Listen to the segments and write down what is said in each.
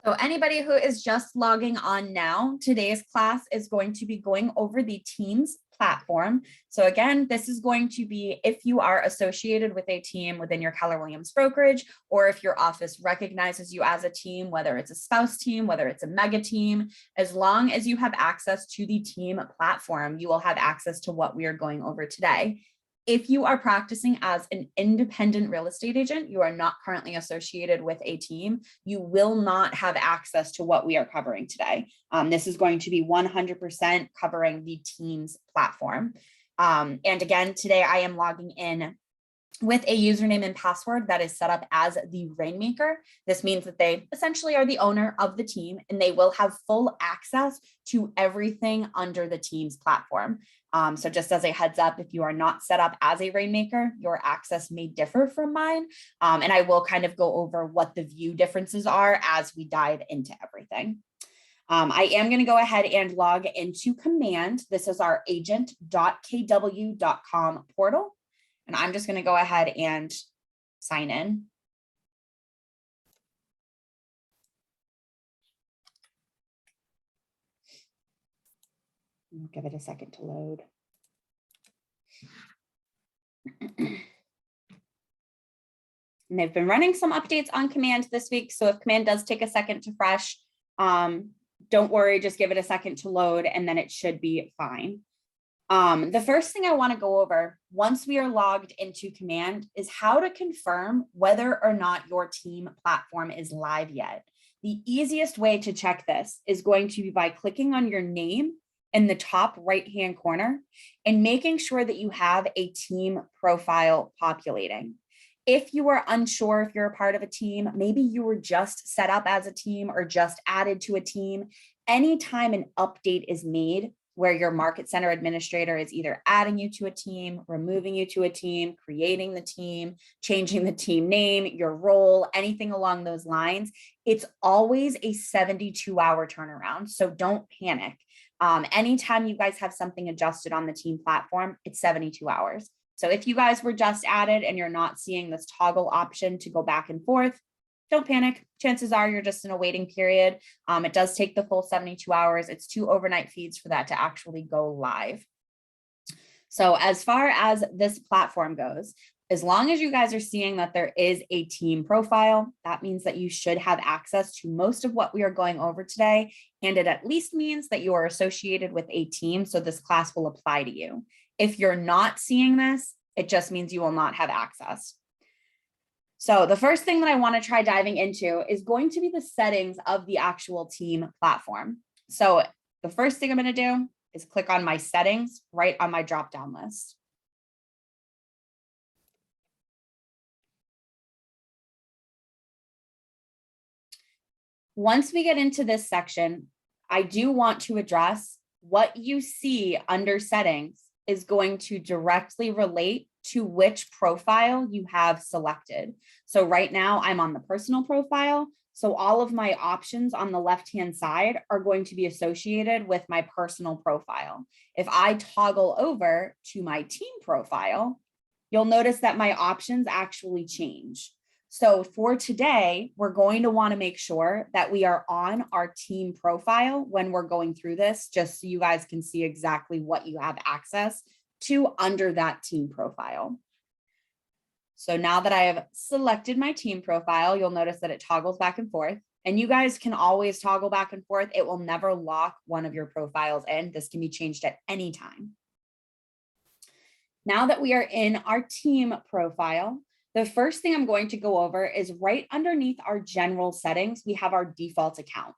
So anybody who is just logging on now, today's class is going to be going over the Teams platform. So again, this is going to be if you are associated with a team within your Keller Williams brokerage, or if your office recognizes you as a team, whether it's a spouse team, whether it's a mega team, as long as you have access to the team platform, you will have access to what we are going over today. If you are practicing as an independent real estate agent, you are not currently associated with a team, you will not have access to what we are covering today. This is going to be 100% covering the Teams platform. And again, today I am logging in with a username and password that is set up as the Rainmaker. This means that they essentially are the owner of the team and they will have full access to everything under the Teams platform. So just as a heads up, if you are not set up as a Rainmaker, your access may differ from mine. And I will kind of go over what the view differences are as we dive into everything. I am going to go ahead and log into Command. This is our agent.kw.com portal. And I'm just going to go ahead and sign in. Give it a second to load. And they've been running some updates on Command this week. So if Command does take a second to fresh, don't worry, just give it a second to load and then it should be fine. The first thing I want to go over once we are logged into Command is how to confirm whether or not your team platform is live yet. The easiest way to check this is going to be by clicking on your name in the top right-hand corner and making sure that you have a team profile populating. If you are unsure if you're a part of a team, maybe you were just set up as a team or just added to a team, anytime an update is made where your market center administrator is either adding you to a team, removing you to a team, creating the team, changing the team name, your role, anything along those lines, it's always a 72-hour turnaround. So don't panic. Anytime you guys have something adjusted on the team platform, it's 72 hours. So if you guys were just added and you're not seeing this toggle option to go back and forth, don't panic. Chances are you're just in a waiting period. It does take the full 72 hours. It's 2 overnight feeds for that to actually go live. So as far as this platform goes, as long as you guys are seeing that there is a team profile, that means that you should have access to most of what we are going over today. And it at least means that you are associated with a team. So this class will apply to you. If you're not seeing this, it just means you will not have access. So the first thing that I want to try diving into is going to be the settings of the actual team platform. So the first thing I'm going to do is click on my settings right on my drop-down list. Once we get into this section, I do want to address what you see under settings is going to directly relate to which profile you have selected. So right now I'm on the personal profile. So all of my options on the left-hand side are going to be associated with my personal profile. If I toggle over to my team profile, you'll notice that my options actually change. So for today, we're going to want to make sure that we are on our team profile when we're going through this, just so you guys can see exactly what you have access to under that team profile. So now that I have selected my team profile, you'll notice that it toggles back and forth. And you guys can always toggle back and forth. It will never lock one of your profiles in. This can be changed at any time. Now that we are in our team profile, the first thing I'm going to go over is right underneath our general settings, we have our default account.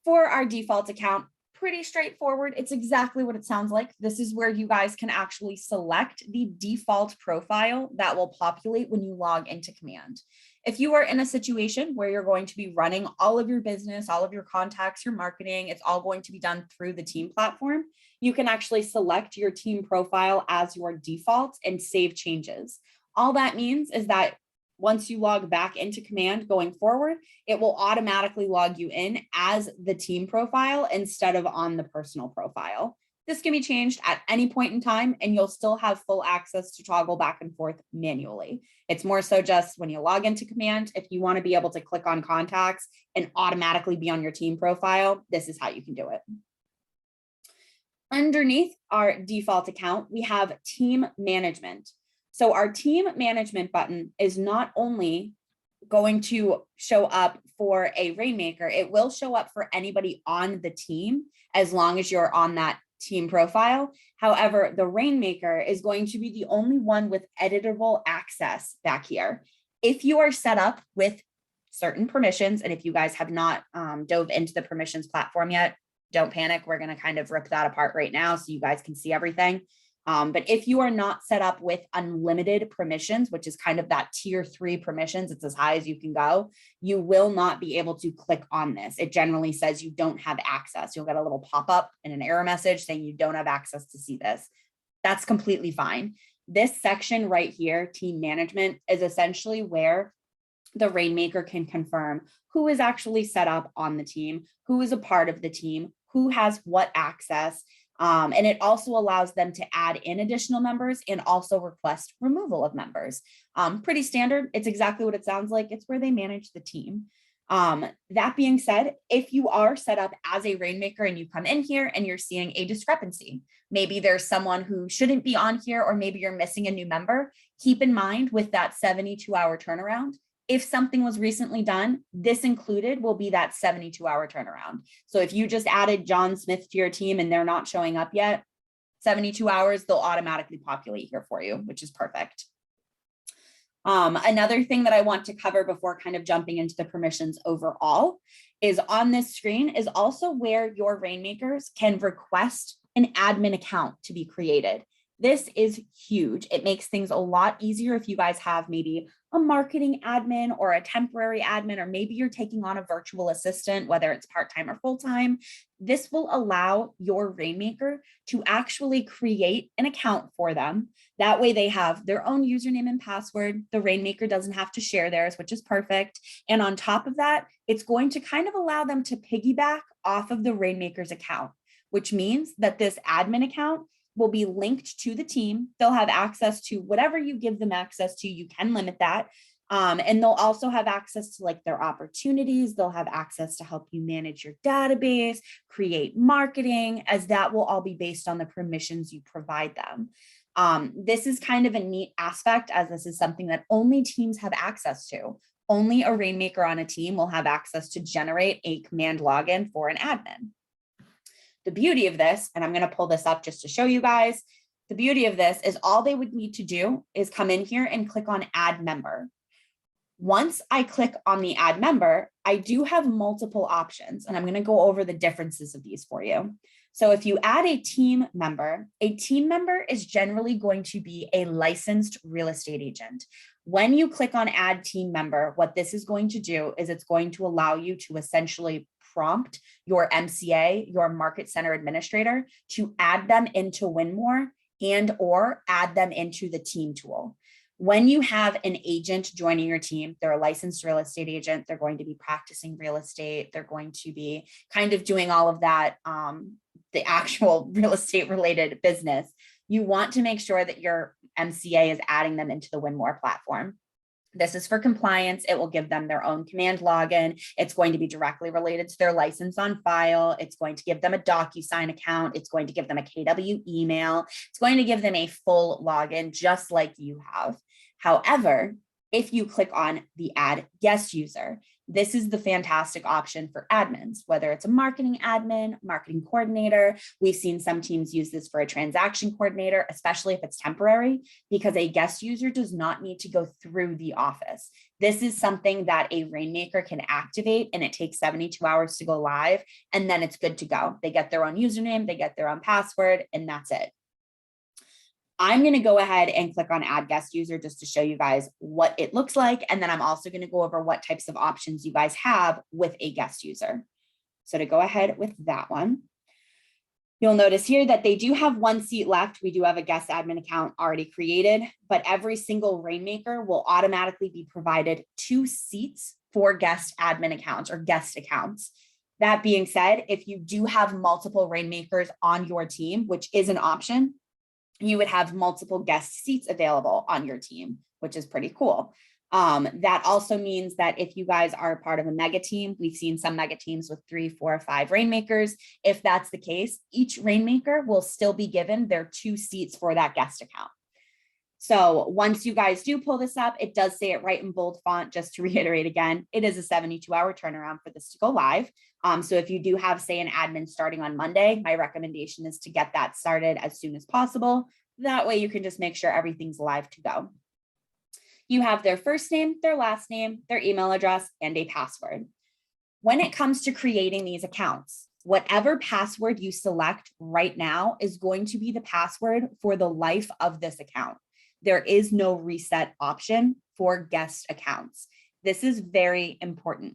For our default account, pretty straightforward. It's exactly what it sounds like. This is where you guys can actually select the default profile that will populate when you log into Command. If you are in a situation where you're going to be running all of your business, all of your contacts, your marketing, it's all going to be done through the team platform, you can actually select your team profile as your default and save changes. All that means is that once you log back into Command going forward, it will automatically log you in as the team profile instead of on the personal profile. This can be changed at any point in time, and you'll still have full access to toggle back and forth manually. It's more so just when you log into Command, if you want to be able to click on contacts and automatically be on your team profile, this is how you can do it. Underneath our default account, we have team management. So our team management button is not only going to show up for a Rainmaker, it will show up for anybody on the team as long as you're on that team profile. However, the Rainmaker is going to be the only one with editable access back here. If you are set up with certain permissions, and if you guys have not dove into the permissions platform yet, don't panic. We're going to kind of rip that apart right now so you guys can see everything. But if you are not set up with unlimited permissions, which is kind of that tier 3 permissions, it's as high as you can go, you will not be able to click on this. It generally says you don't have access. You'll get a little pop-up and an error message saying you don't have access to see this. That's completely fine. This section right here, team management, is essentially where the Rainmaker can confirm who is actually set up on the team, who is a part of the team, who has what access. And it also allows them to add in additional members and also request removal of members. Pretty standard. It's exactly what it sounds like. It's where they manage the team. That being said, if you are set up as a Rainmaker and you come in here and you're seeing a discrepancy, maybe there's someone who shouldn't be on here, or maybe you're missing a new member, keep in mind with that 72-hour turnaround, if something was recently done, this included will be that 72-hour turnaround. So if you just added John Smith to your team and they're not showing up yet, 72 hours, they'll automatically populate here for you, which is perfect. Another thing that I want to cover before kind of jumping into the permissions overall is on this screen is also where your Rainmakers can request an admin account to be created. This is huge. It makes things a lot easier if you guys have maybe a marketing admin or a temporary admin, or maybe you're taking on a virtual assistant, whether it's part-time or full-time. This will allow your Rainmaker to actually create an account for them. That way they have their own username and password. The Rainmaker doesn't have to share theirs, which is perfect. And on top of that, it's going to kind of allow them to piggyback off of the Rainmaker's account, which means that this admin account will be linked to the team. They'll have access to whatever you give them access to. You can limit that. And they'll also have access to like their opportunities. They'll have access to help you manage your database, create marketing, as that will all be based on the permissions you provide them. This is kind of a neat aspect, as this is something that only teams have access to. Only a Rainmaker on a team will have access to generate a command login for an admin. The beauty of this, and I'm going to pull this up just to show you guys, the beauty of this is all they would need to do is come in here and click on add member. Once I click on the add member, I do have multiple options, and I'm going to go over the differences of these for you. So if you add a team member is generally going to be a licensed real estate agent. When you click on add team member, what this is going to do is it's going to allow you to essentially prompt your MCA, your market center administrator, to add them into Winmore and or add them into the team tool. When you have an agent joining your team, they're a licensed real estate agent, they're going to be practicing real estate, they're going to be kind of doing all of that, the actual real estate related business. You want to make sure that your MCA is adding them into the Winmore platform. This is for compliance. It will give them their own command login. It's going to be directly related to their license on file. It's going to give them a DocuSign account. It's going to give them a KW email. It's going to give them a full login, just like you have. However, if you click on the add guest user, this is the fantastic option for admins, whether it's a marketing admin, marketing coordinator. We've seen some teams use this for a transaction coordinator, especially if it's temporary, because a guest user does not need to go through the office. This is something that a Rainmaker can activate, and it takes 72 hours to go live, and then it's good to go. They get their own username, they get their own password, and that's it. I'm going to go ahead and click on add guest user just to show you guys what it looks like. And then I'm also going to go over what types of options you guys have with a guest user. So to go ahead with that one, you'll notice here that they do have one seat left. We do have a guest admin account already created, but every single Rainmaker will automatically be provided 2 seats for guest admin accounts or guest accounts. That being said, if you do have multiple rainmakers on your team, which is an option, you would have multiple guest seats available on your team, which is pretty cool. That also means that if you guys are part of a mega team, we've seen some mega teams with 3, 4, 5 rainmakers. If that's the case, each rainmaker will still be given their 2 seats for that guest account. So once you guys do pull this up, it does say it right in bold font. Just to reiterate again, it is a 72-hour turnaround for this to go live. So if you do have, say, an admin starting on Monday, my recommendation is to get that started as soon as possible. That way you can just make sure everything's live to go. You have their first name, their last name, their email address, and a password. When it comes to creating these accounts, whatever password you select right now is going to be the password for the life of this account. There is no reset option for guest accounts. This is very important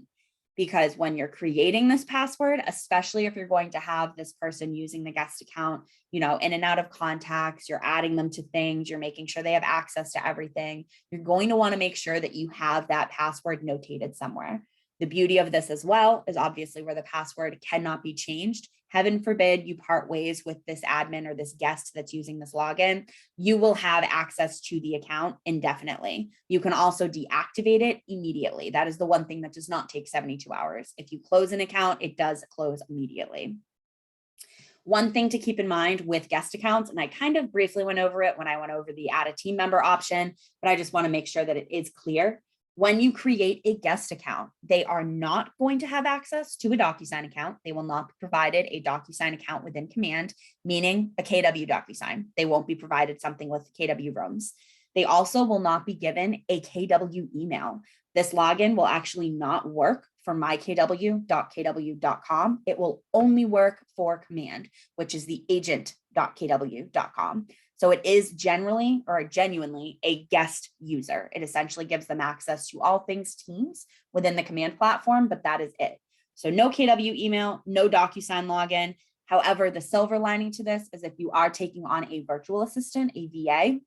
because when you're creating this password, especially if you're going to have this person using the guest account, in and out of contacts, you're adding them to things, you're making sure they have access to everything. You're going to want to make sure that you have that password notated somewhere. The beauty of this as well is obviously where the password cannot be changed. Heaven forbid you part ways with this admin or this guest that's using this login, you will have access to the account indefinitely. You can also deactivate it immediately. That is the one thing that does not take 72 hours. If you close an account, it does close immediately. One thing to keep in mind with guest accounts, and I kind of briefly went over it when I went over the add a team member option, but I just want to make sure that it is clear. When you create a guest account, they are not going to have access to a DocuSign account. They will not be provided a DocuSign account within Command, meaning a KW DocuSign. They won't be provided something with KW rooms. They also will not be given a KW email. This login will actually not work for mykw.kw.com. It will only work for Command, which is the agent.kw.com. So it is genuinely a guest user. It essentially gives them access to all things Teams within the Command platform, but that is it. So no KW email, no DocuSign login. However, the silver lining to this is if you are taking on a virtual assistant, a VA,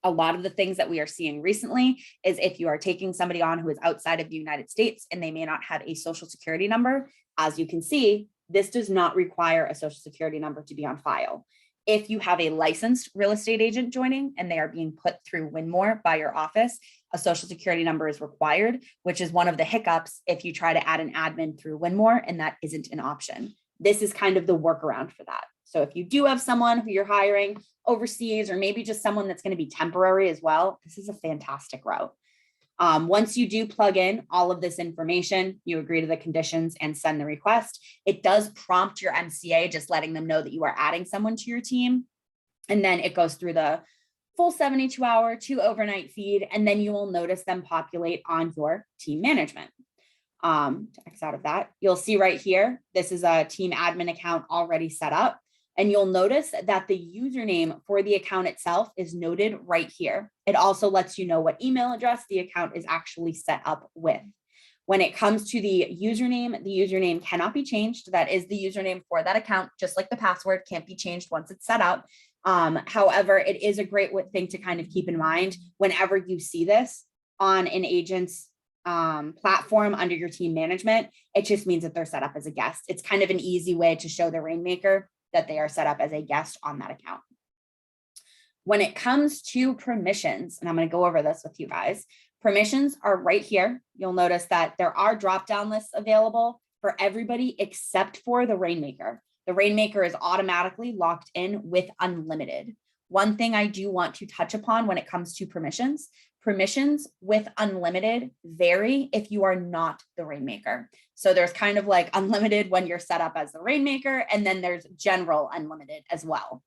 a lot of the things that we are seeing recently is if you are taking somebody on who is outside of the United States and they may not have a social security number, as you can see, this does not require a social security number to be on file. If you have a licensed real estate agent joining and they are being put through Winmore by your office, a social security number is required, which is one of the hiccups if you try to add an admin through Winmore and that isn't an option. This is kind of the workaround for that. So if you do have someone who you're hiring overseas or maybe just someone that's going to be temporary as well, this is a fantastic route. Once you do plug in all of this information, you agree to the conditions and send the request. It does prompt your MCA, just letting them know that you are adding someone to your team. And then it goes through the full 72-hour to overnight feed, and then you will notice them populate on your team management. To X out of that, you'll see right here, this is a team admin account already set up. And you'll notice that the username for the account itself is noted right here. It also lets you know what email address the account is actually set up with. When it comes to the username cannot be changed. That is the username for that account, just like the password can't be changed once it's set up. However, it is a great thing to kind of keep in mind whenever you see this on an agent's platform under your team management. It just means that they're set up as a guest. It's kind of an easy way to show the rainmaker that they are set up as a guest on that account. When it comes to permissions, and I'm going to go over this with you guys, permissions are right here. You'll notice that there are drop-down lists available for everybody except for the rainmaker. The rainmaker is automatically locked in with unlimited. One thing I do want to touch upon when it comes to permissions with unlimited vary if you are not the rainmaker. So there's kind of like unlimited when you're set up as the rainmaker, and then there's general unlimited as well.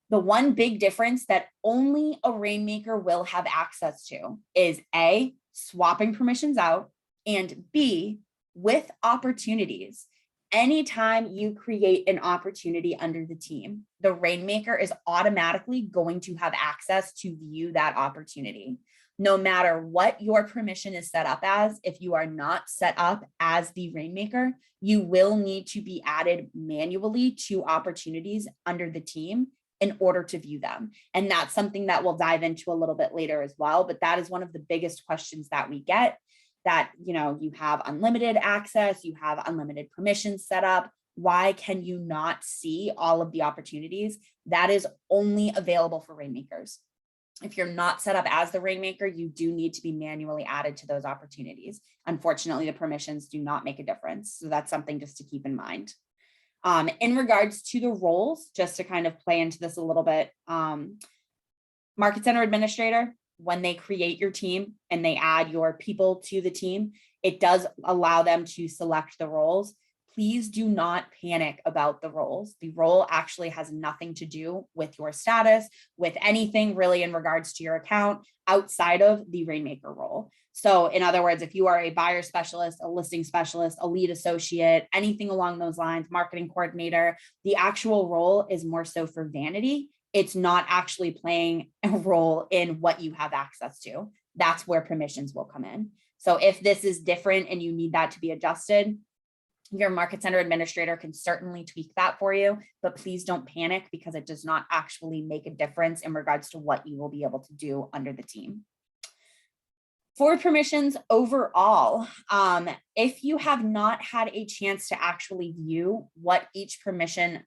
The one big difference that only a rainmaker will have access to is A, swapping permissions out, and B, with opportunities. Anytime you create an opportunity under the team, the rainmaker is automatically going to have access to view that opportunity. No matter what your permission is set up as, if you are not set up as the rainmaker, you will need to be added manually to opportunities under the team in order to view them. And that's something that we'll dive into a little bit later as well. But that is one of the biggest questions that we get. that, you have unlimited access, you have unlimited permissions set up. Why can you not see all of the opportunities? That is only available for rainmakers. If you're not set up as the rainmaker, you do need to be manually added to those opportunities. Unfortunately, the permissions do not make a difference. So that's something just to keep in mind. In regards to the roles, just to kind of play into this a little bit, Market Center Administrator, when they create your team and they add your people to the team, it does allow them to select the roles. Please do not panic about the roles. The role actually has nothing to do with your status, with anything really in regards to your account outside of the rainmaker role. So in other words, if you are a buyer specialist, a listing specialist, a lead associate, anything along those lines, marketing coordinator, the actual role is more so for vanity. It's not actually playing a role in what you have access to. That's where permissions will come in. So if this is different and you need that to be adjusted, your Market Center Administrator can certainly tweak that for you, but please don't panic because it does not actually make a difference in regards to what you will be able to do under the team. For permissions overall, if you have not had a chance to actually view what each permission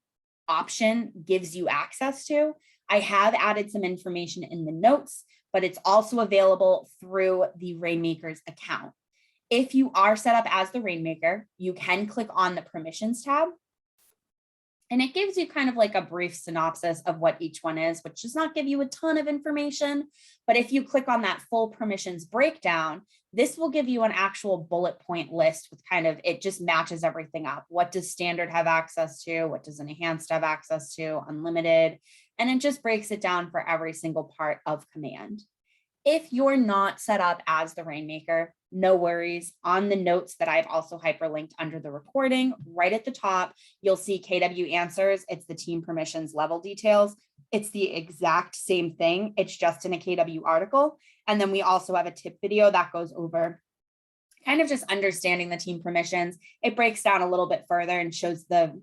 option gives you access to, I have added some information in the notes, but it's also available through the Rainmaker's account. If you are set up as the Rainmaker, you can click on the permissions tab. And it gives you kind of like a brief synopsis of what each one is, which does not give you a ton of information. But if you click on that full permissions breakdown, this will give you an actual bullet point list with kind of, it just matches everything up. What does standard have access to? What does enhanced have access to? Unlimited. And it just breaks it down for every single part of command. If you're not set up as the Rainmaker, no worries. On the notes that I've also hyperlinked under the recording, right at the top, you'll see KW answers. It's the team permissions level details. It's the exact same thing. It's just in a KW article. And then we also have a tip video that goes over kind of just understanding the team permissions. It breaks down a little bit further and shows the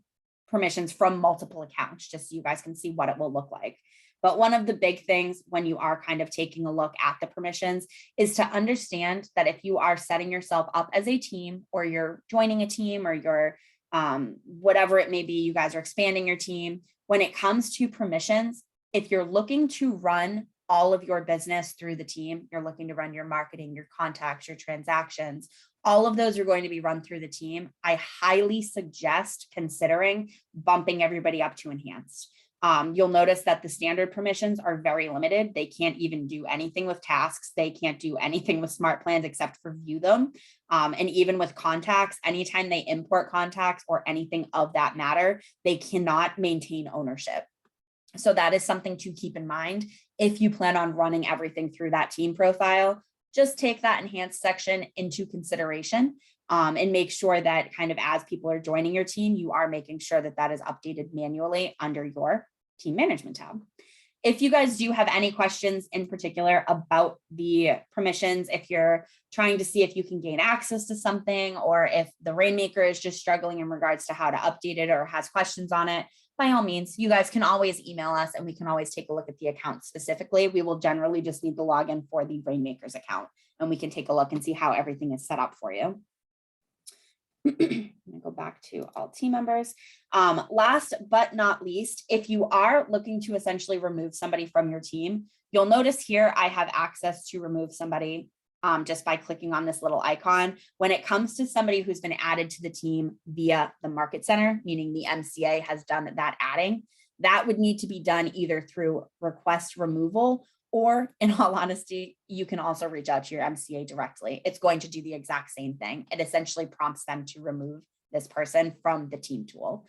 permissions from multiple accounts, just so you guys can see what it will look like. But one of the big things when you are kind of taking a look at the permissions is to understand that if you are setting yourself up as a team, or you're joining a team, or you're whatever it may be, you guys are expanding your team. When it comes to permissions, if you're looking to run all of your business through the team, you're looking to run your marketing, your contacts, your transactions, all of those are going to be run through the team. I highly suggest considering bumping everybody up to enhanced. You'll notice that the standard permissions are very limited. They can't even do anything with tasks. They can't do anything with smart plans except for view them. And even with contacts, anytime they import contacts or anything of that matter, they cannot maintain ownership. So that is something to keep in mind. If you plan on running everything through that team profile, just take that enhanced section into consideration. And make sure that kind of as people are joining your team, you are making sure that that is updated manually under your team management tab. If you guys do have any questions in particular about the permissions, if you're trying to see if you can gain access to something, or if the Rainmaker is just struggling in regards to how to update it or has questions on it, by all means, you guys can always email us and we can always take a look at the account specifically. We will generally just need the login for the Rainmaker's account, and we can take a look and see how everything is set up for you. I'm gonna go back to all team members. Last but not least, if you are looking to essentially remove somebody from your team, you'll notice here I have access to remove somebody just by clicking on this little icon. When it comes to somebody who's been added to the team via the Market Center, meaning the MCA has done that adding, that would need to be done either through request removal, or in all honesty, you can also reach out to your MCA directly. It's going to do the exact same thing. It essentially prompts them to remove this person from the team tool.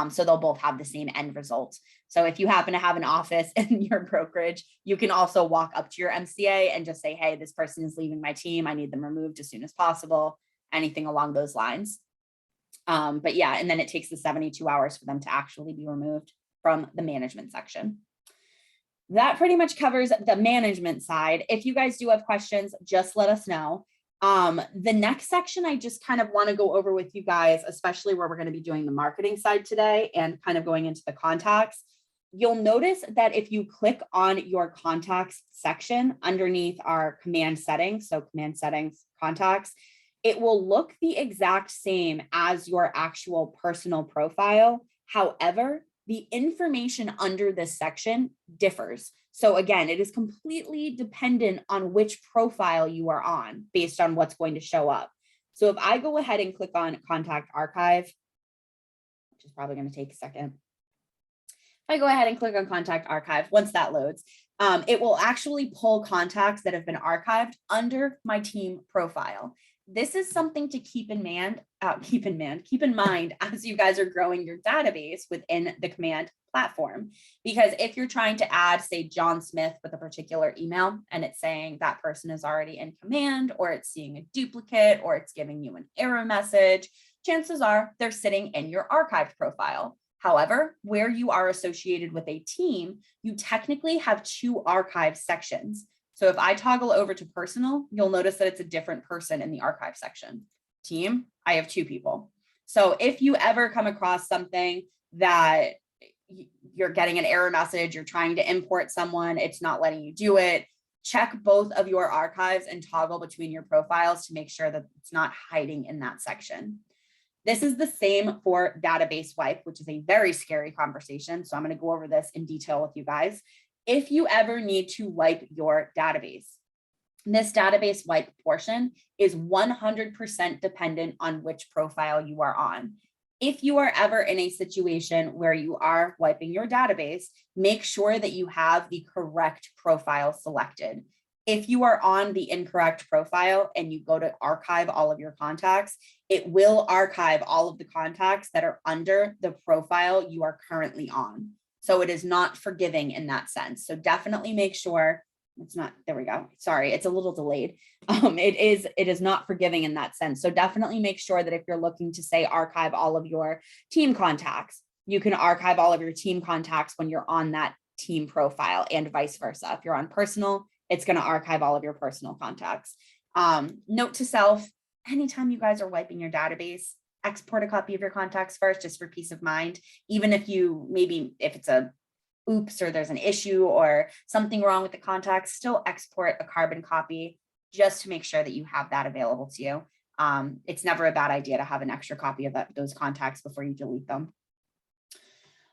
So they'll both have the same end result. So if you happen to have an office in your brokerage, you can also walk up to your MCA and just say, hey, this person is leaving my team. I need them removed as soon as possible, anything along those lines. But yeah, and then it takes the 72 hours for them to actually be removed from the management section. That pretty much covers the management side. If you guys do have questions, just let us know. The next section, I just kind of want to go over with you guys, especially where we're going to be doing the marketing side today and kind of going into the contacts. You'll notice that if you click on your contacts section underneath our command settings, so command settings, contacts, It will look the exact same as your actual personal profile. However, the information under this section differs. So again, it is completely dependent on which profile you are on based on what's going to show up. So if I go ahead and click on Contact Archive, which is probably going to take a second. If I go ahead and click on Contact Archive, once that loads, it will actually pull contacts that have been archived under my team profile. This is something to keep in mind as you guys are growing your database within the Command platform. Because if you're trying to add, say, John Smith with a particular email, and it's saying that person is already in Command, or it's seeing a duplicate, or it's giving you an error message, chances are they're sitting in your archived profile. However, where you are associated with a team, you technically have two archive sections. So if I toggle over to personal, you'll notice that it's a different person in the archive section. Team, I have two people. So if you ever come across something that you're getting an error message, you're trying to import someone, it's not letting you do it, check both of your archives and toggle between your profiles to make sure that it's not hiding in that section. This is the same for database wipe, which is a very scary conversation. So I'm going to go over this in detail with you guys. If you ever need to wipe your database, this database wipe portion is 100% dependent on which profile you are on. If you are ever in a situation where you are wiping your database, make sure that you have the correct profile selected. If you are on the incorrect profile and you go to archive all of your contacts, it will archive all of the contacts that are under the profile you are currently on. So it is not forgiving in that sense. So definitely make sure it's not, there we go. Sorry, it's a little delayed. It is not forgiving in that sense. So definitely make sure that if you're looking to say archive all of your team contacts, you can archive all of your team contacts when you're on that team profile and vice versa. If you're on personal, it's going to archive all of your personal contacts. Note to self, anytime you guys are wiping your database, export a copy of your contacts first, just for peace of mind. Even if you, maybe if it's a oops, or there's an issue or something wrong with the contacts, still export a carbon copy just to make sure that you have that available to you. It's never a bad idea to have an extra copy of those contacts before you delete them.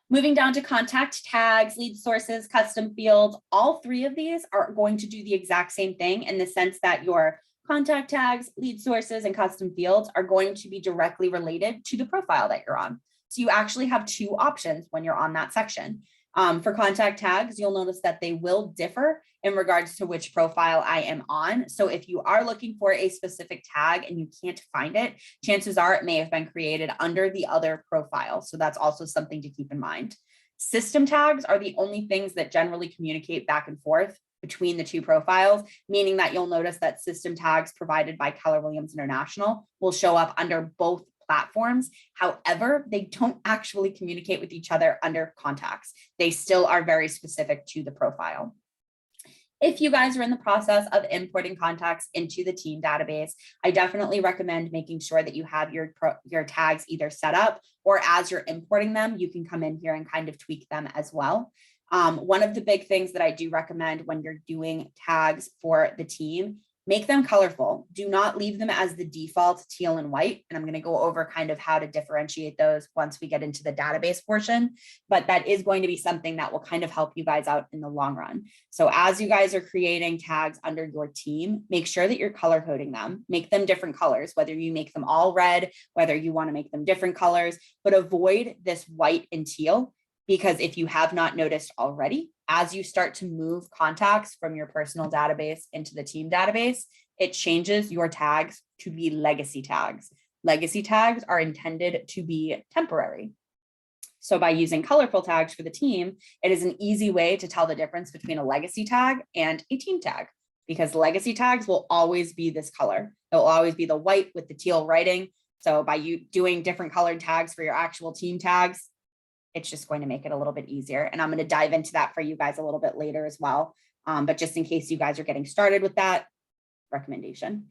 Moving down to contact tags, lead sources, custom fields, all three of these are going to do the exact same thing in the sense that your contact tags, lead sources, and custom fields are going to be directly related to the profile that you're on. So you actually have two options when you're on that section. For contact tags, you'll notice that they will differ in regards to which profile I am on. So if you are looking for a specific tag and you can't find it, chances are it may have been created under the other profile. So that's also something to keep in mind. System tags are the only things that generally communicate back and forth between the two profiles, meaning that you'll notice that system tags provided by Keller Williams International will show up under both platforms. However, they don't actually communicate with each other under contacts. They still are very specific to the profile. If you guys are in the process of importing contacts into the team database, I definitely recommend making sure that you have your tags either set up, or as you're importing them, you can come in here and kind of tweak them as well. One of the big things that I do recommend when you're doing tags for the team, make them colorful. Do not leave them as the default teal and white. And I'm going to go over kind of how to differentiate those once we get into the database portion, but that is going to be something that will kind of help you guys out in the long run. So as you guys are creating tags under your team, make sure that you're color coding them, make them different colors, whether you make them all red, whether you want to make them different colors, but avoid this white and teal. Because if you have not noticed already, as you start to move contacts from your personal database into the team database, it changes your tags to be legacy tags. Legacy tags are intended to be temporary. So by using colorful tags for the team, it is an easy way to tell the difference between a legacy tag and a team tag, because legacy tags will always be this color. It will always be the white with the teal writing. So by you doing different colored tags for your actual team tags, it's just going to make it a little bit easier. And I'm going to dive into that for you guys a little bit later as well. But just in case you guys are getting started with that recommendation.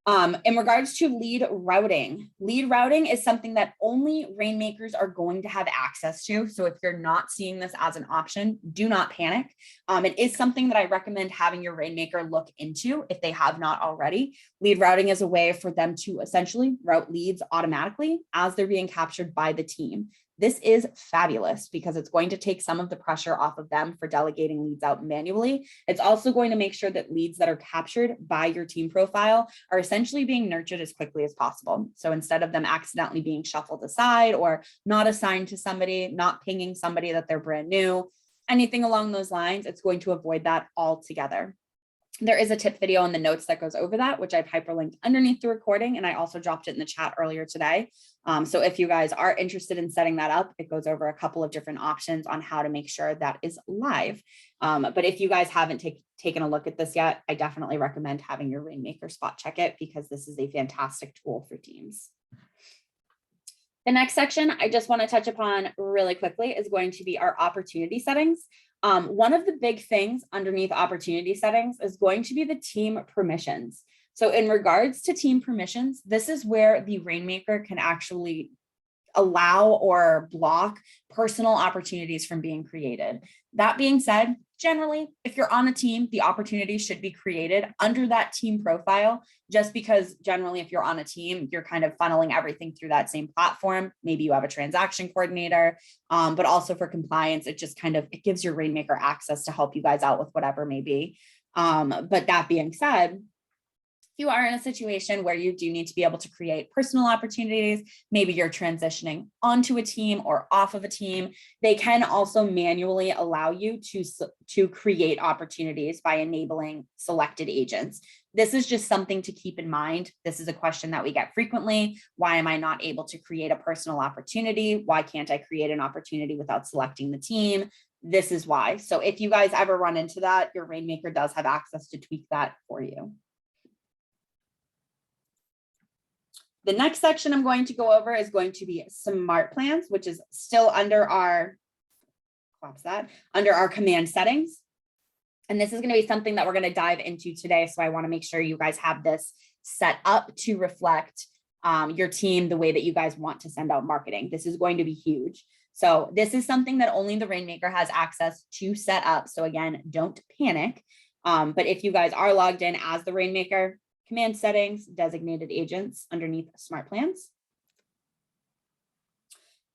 In regards to lead routing is something that only rainmakers are going to have access to. So if you're not seeing this as an option, do not panic. It is something that I recommend having your rainmaker look into if they have not already. Lead routing is a way for them to essentially route leads automatically as they're being captured by the team. This is fabulous because it's going to take some of the pressure off of them for delegating leads out manually. It's also going to make sure that leads that are captured by your team profile are essentially being nurtured as quickly as possible. So instead of them accidentally being shuffled aside or not assigned to somebody, not pinging somebody that they're brand new, anything along those lines, it's going to avoid that altogether. There is a tip video in the notes that goes over that, which I've hyperlinked underneath the recording, and I also dropped it in the chat earlier today. So if you guys are interested in setting that up, it goes over a couple of different options on how to make sure that is live. But if you guys haven't taken a look at this yet, I definitely recommend having your Rainmaker spot check it because this is a fantastic tool for teams. The next section I just want to touch upon really quickly is going to be our opportunity settings. One of the big things underneath opportunity settings is going to be the team permissions. So in regards to team permissions, this is where the Rainmaker can actually allow or block personal opportunities from being created. That being said, generally, if you're on a team, the opportunity should be created under that team profile, just because generally, if you're on a team, you're kind of funneling everything through that same platform. Maybe you have a transaction coordinator, but also for compliance, it just kind of, it gives your Rainmaker access to help you guys out with whatever may be. But that being said, if you are in a situation where you do need to be able to create personal opportunities, maybe you're transitioning onto a team or off of a team, they can also manually allow you to create opportunities by enabling selected agents. This is just something to keep in mind. This is a question that we get frequently. Why am I not able to create a personal opportunity? Why can't I create an opportunity without selecting the team? This is why. So if you guys ever run into that, your Rainmaker does have access to tweak that for you. The next section I'm going to go over is going to be smart plans, which is still under our, under our command settings. And this is going to be something that we're going to dive into today. So I want to make sure you guys have this set up to reflect your team the way that you guys want to send out marketing. This is going to be huge. So this is something that only the Rainmaker has access to set up. So again, don't panic. But if you guys are logged in as the Rainmaker, command settings, designated agents underneath smart plans.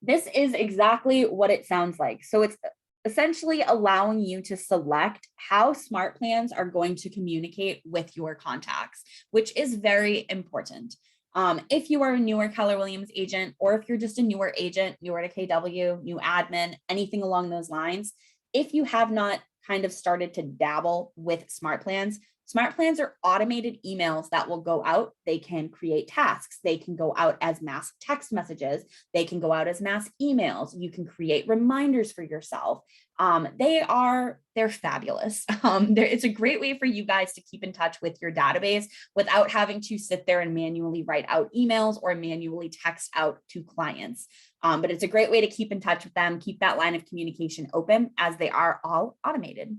This is exactly what it sounds like. So it's essentially allowing you to select how smart plans are going to communicate with your contacts, which is very important. If you are a newer Keller Williams agent, or if you're just a newer agent, newer to KW, new admin, anything along those lines, if you have not kind of started to dabble with smart plans are automated emails that will go out. They can create tasks. They can go out as mass text messages. They can go out as mass emails. You can create reminders for yourself. They're fabulous. It's a great way for you guys to keep in touch with your database without having to sit there and manually write out emails or manually text out to clients. But it's a great way to keep in touch with them, keep that line of communication open as they are all automated.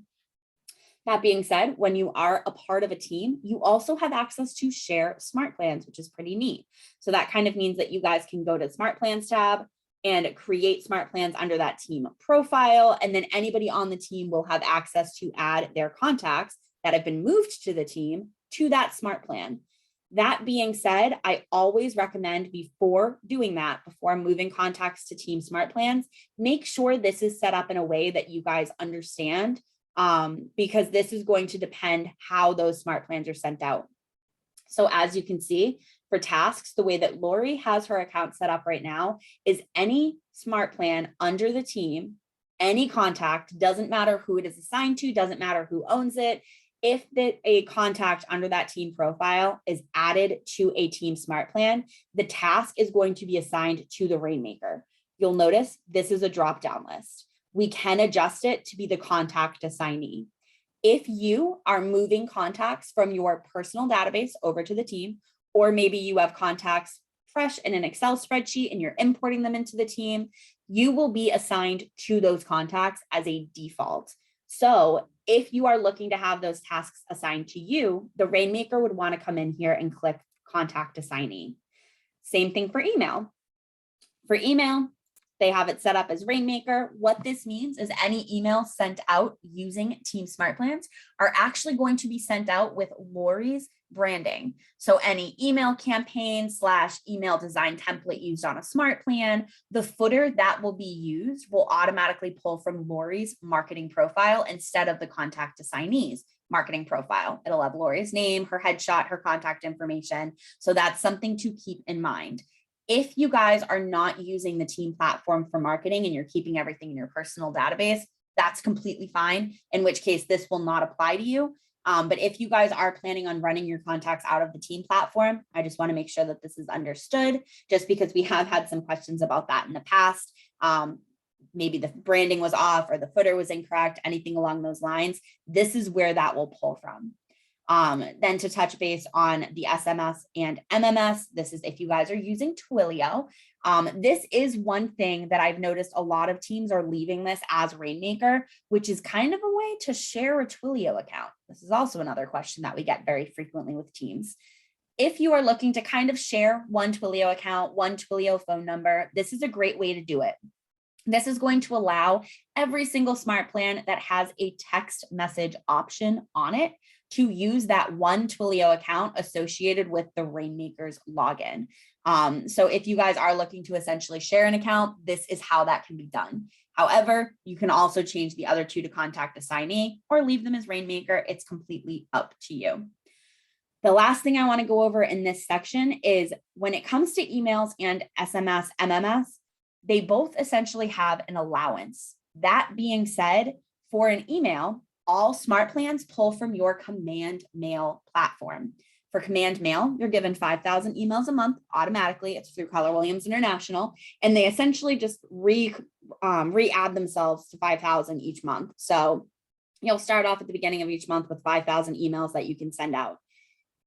That being said, when you are a part of a team, you also have access to share smart plans, which is pretty neat. So that kind of means that you guys can go to the smart plans tab and create smart plans under that team profile. And then anybody on the team will have access to add their contacts that have been moved to the team to that smart plan. That being said, I always recommend before doing that, before moving contacts to team smart plans, make sure this is set up in a way that you guys understand, because this is going to depend how those smart plans are sent out. So as you can see, for tasks, the way that Lori has her account set up right now is any smart plan under the team, any contact, doesn't matter who it is assigned to, doesn't matter who owns it. If a contact under that team profile is added to a team smart plan, the task is going to be assigned to the Rainmaker. You'll notice this is a drop-down list. We can adjust it to be the contact assignee. If you are moving contacts from your personal database over to the team, or maybe you have contacts fresh in an Excel spreadsheet and you're importing them into the team, you will be assigned to those contacts as a default. So if you are looking to have those tasks assigned to you, the Rainmaker would want to come in here and click contact assignee. Same thing for email. For email, they have it set up as Rainmaker. What this means is any emails sent out using Team Smart Plans are actually going to be sent out with Lori's branding. So any email campaign / email design template used on a smart plan, the footer that will be used will automatically pull from Lori's marketing profile instead of the contact assignee's marketing profile. It'll have Lori's name, her headshot, her contact information. So that's something to keep in mind. If you guys are not using the team platform for marketing and you're keeping everything in your personal database, that's completely fine, in which case this will not apply to you. But if you guys are planning on running your contacts out of the team platform, I just want to make sure that this is understood, just because we have had some questions about that in the past. Maybe the branding was off or the footer was incorrect, anything along those lines. This is where that will pull from. Then to touch base on the SMS and MMS, this is if you guys are using Twilio. This is one thing that I've noticed a lot of teams are leaving this as Rainmaker, which is kind of a way to share a Twilio account. This is also another question that we get very frequently with teams. If you are looking to kind of share one Twilio account, one Twilio phone number, this is a great way to do it. This is going to allow every single smart plan that has a text message option on it to use that one Twilio account associated with the Rainmaker's login. So if you guys are looking to essentially share an account, this is how that can be done. However, you can also change the other two to contact assignee or leave them as Rainmaker. It's completely up to you. The last thing I want to go over in this section is when it comes to emails and SMS, MMS, they both essentially have an allowance. That being said, for an email, all smart plans pull from your command mail platform. For command mail, you're given 5,000 emails a month automatically. It's through Keller Williams International, and they essentially just re-add themselves to 5,000 each month. So you'll start off at the beginning of each month with 5,000 emails that you can send out.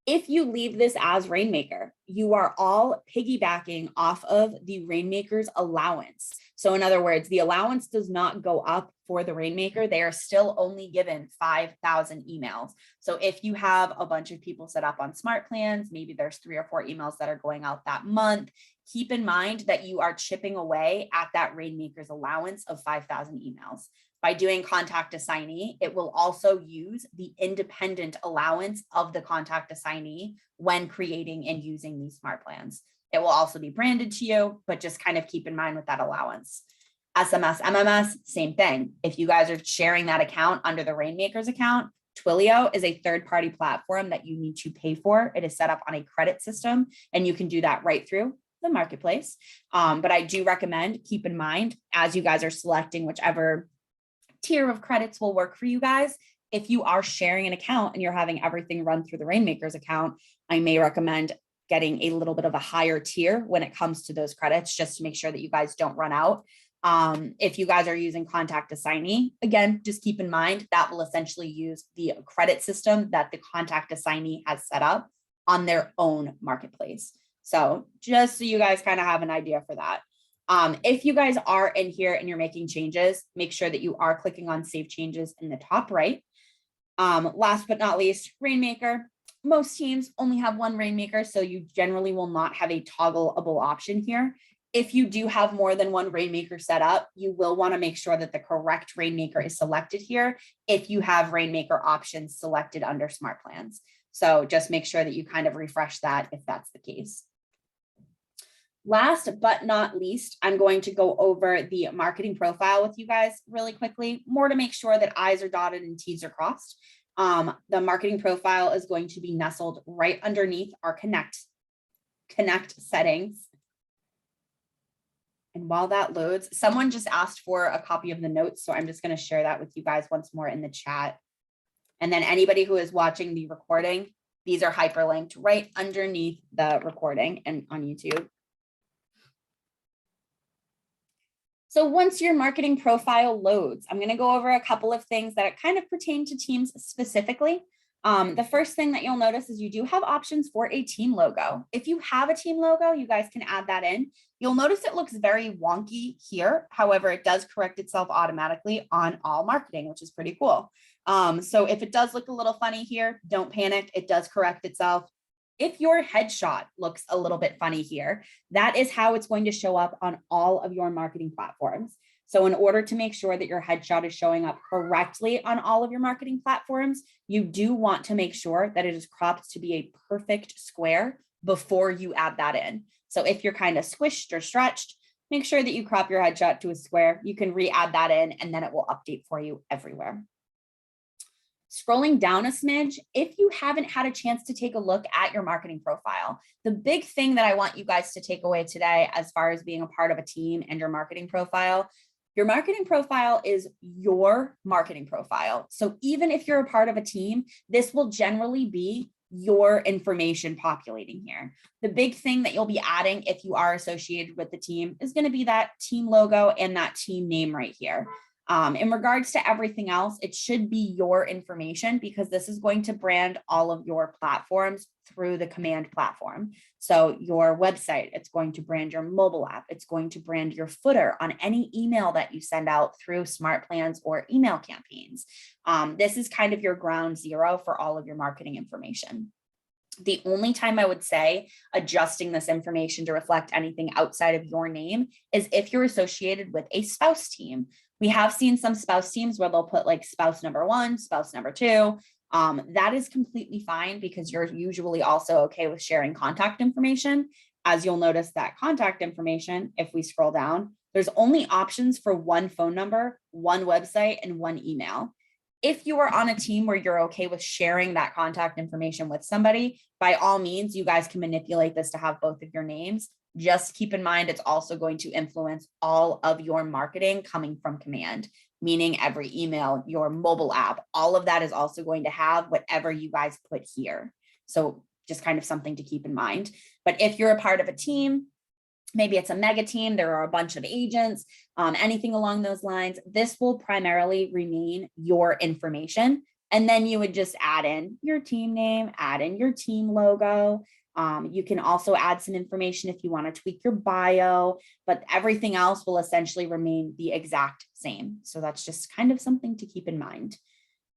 If you leave this as Rainmaker, you are all piggybacking off of the Rainmaker's allowance. So in other words, the allowance does not go up for the Rainmaker. They are still only given 5,000 emails. So if you have a bunch of people set up on smart plans, maybe there's 3 or 4 emails that are going out that month, keep in mind that you are chipping away at that Rainmaker's allowance of 5,000 emails. By doing contact assignee, it will also use the independent allowance of the contact assignee when creating and using these smart plans. It will also be branded to you, but just kind of keep in mind with that allowance. SMS, MMS, same thing. If you guys are sharing that account under the Rainmaker's account, Twilio is a third-party platform that you need to pay for. It is set up on a credit system, and you can do that right through the marketplace. But I do recommend, keep in mind, as you guys are selecting whichever tier of credits will work for you guys, if you are sharing an account and you're having everything run through the Rainmaker's account, I may recommend getting a little bit of a higher tier when it comes to those credits, just to make sure that you guys don't run out. If you guys are using contact assignee, again, just keep in mind that will essentially use the credit system that the contact assignee has set up on their own marketplace. So just so you guys kind of have an idea for that. If you guys are in here and you're making changes, make sure that you are clicking on Save Changes in the top right. Last but not least, Rainmaker. Most teams only have one Rainmaker, so you generally will not have a toggleable option here. If you do have more than one Rainmaker set up, you will want to make sure that the correct Rainmaker is selected here if you have Rainmaker options selected under Smart Plans. So just make sure that you kind of refresh that if that's the case. Last but not least, I'm going to go over the marketing profile with you guys really quickly, more to make sure that I's are dotted and T's are crossed. The marketing profile is going to be nestled right underneath our connect settings. And while that loads, someone just asked for a copy of the notes, so I'm just going to share that with you guys once more in the chat. And then anybody who is watching the recording, these are hyperlinked right underneath the recording and on YouTube. So once your marketing profile loads, I'm going to go over a couple of things that kind of pertain to teams specifically. The first thing that you'll notice is you do have options for a team logo. If you have a team logo, you guys can add that in. You'll notice it looks very wonky here. However, it does correct itself automatically on all marketing, which is pretty cool. So if it does look a little funny here, don't panic. It does correct itself. If your headshot looks a little bit funny here, that is how it's going to show up on all of your marketing platforms. So in order to make sure that your headshot is showing up correctly on all of your marketing platforms, you do want to make sure that it is cropped to be a perfect square before you add that in. So if you're kind of squished or stretched, make sure that you crop your headshot to a square. You can re-add that in and then it will update for you everywhere. Scrolling down a smidge, if you haven't had a chance to take a look at your marketing profile, the big thing that I want you guys to take away today as far as being a part of a team and your marketing profile is your marketing profile. So even if you're a part of a team, this will generally be your information populating here. The big thing that you'll be adding if you are associated with the team is going to be that team logo and that team name right here. In regards to everything else, it should be your information because this is going to brand all of your platforms through the Command platform. So your website, it's going to brand your mobile app. It's going to brand your footer on any email that you send out through Smart Plans or email campaigns. This is kind of your ground zero for all of your marketing information. The only time I would say adjusting this information to reflect anything outside of your name is if you're associated with a spouse team. We have seen some spouse teams where they'll put like spouse number 1, spouse number 2. That is completely fine because you're usually also okay with sharing contact information. As you'll notice that contact information, if we scroll down, there's only options for 1 phone number, 1 website, and 1 email. If you are on a team where you're okay with sharing that contact information with somebody, by all means, you guys can manipulate this to have both of your names. Just keep in mind, it's also going to influence all of your marketing coming from Command, meaning every email, your mobile app, all of that is also going to have whatever you guys put here. So just kind of something to keep in mind. But if you're a part of a team, maybe it's a mega team, there are a bunch of agents, anything along those lines, this will primarily remain your information. And then you would just add in your team name, add in your team logo. You can also add some information if you want to tweak your bio, but everything else will essentially remain the exact same. So that's just kind of something to keep in mind.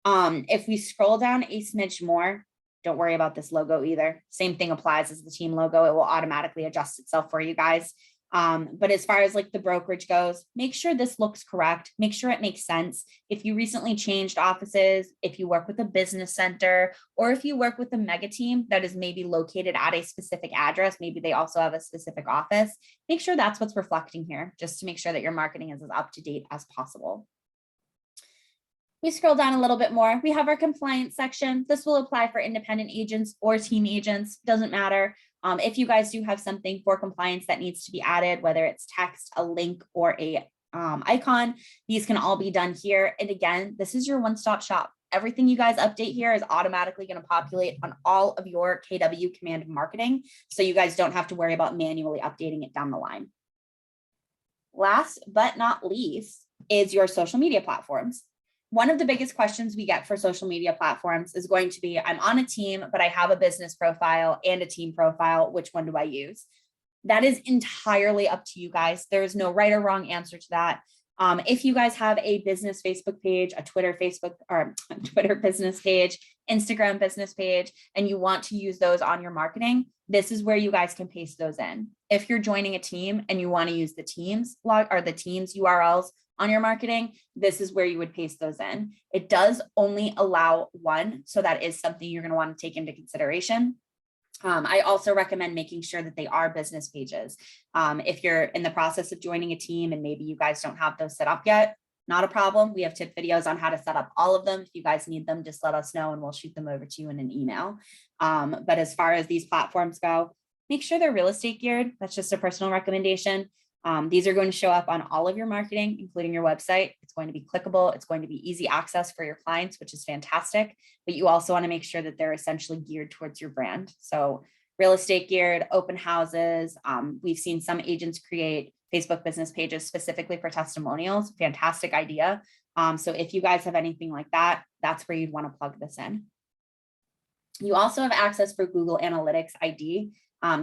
If we scroll down a smidge more, don't worry about this logo either. Same thing applies as the team logo. It will automatically adjust itself for you guys. But as far as like the brokerage goes, make sure this looks correct. Make sure it makes sense. If you recently changed offices, if you work with a business center, or if you work with a mega team that is maybe located at a specific address, maybe they also have a specific office, make sure that's what's reflecting here, just to make sure that your marketing is as up to date as possible. We scroll down a little bit more. We have our compliance section. This will apply for independent agents or team agents, doesn't matter. If you guys do have something for compliance that needs to be added, whether it's text, a link, or a icon, these can all be done here. And again, this is your one-stop shop. Everything you guys update here is automatically going to populate on all of your KW Command marketing. So you guys don't have to worry about manually updating it down the line. Last but not least is your social media platforms. One of the biggest questions we get for social media platforms is going to be, I'm on a team, but I have a business profile and a team profile. Which one do I use? That is entirely up to you guys. There is no right or wrong answer to that. If you guys have a business Facebook page, a Twitter business page, Instagram business page, and you want to use those on your marketing, this is where you guys can paste those in. If you're joining a team and you want to use the teams URLs on your marketing, this is where you would paste those in. It does only allow 1, so that is something you're going to want to take into consideration. I also recommend making sure that they are business pages. If you're in the process of joining a team and maybe you guys don't have those set up yet, not a problem. We have tip videos on how to set up all of them. If you guys need them, just let us know and we'll shoot them over to you in an email. But as far as these platforms go, make sure they're real estate geared. That's just a personal recommendation. These are going to show up on all of your marketing, including your website. It's going to be clickable. It's going to be easy access for your clients, which is fantastic. But you also want to make sure that they're essentially geared towards your brand. So real estate geared, open houses. We've seen some agents create Facebook business pages specifically for testimonials. Fantastic idea. So if you guys have anything like that, that's where you'd want to plug this in. You also have access for Google Analytics ID.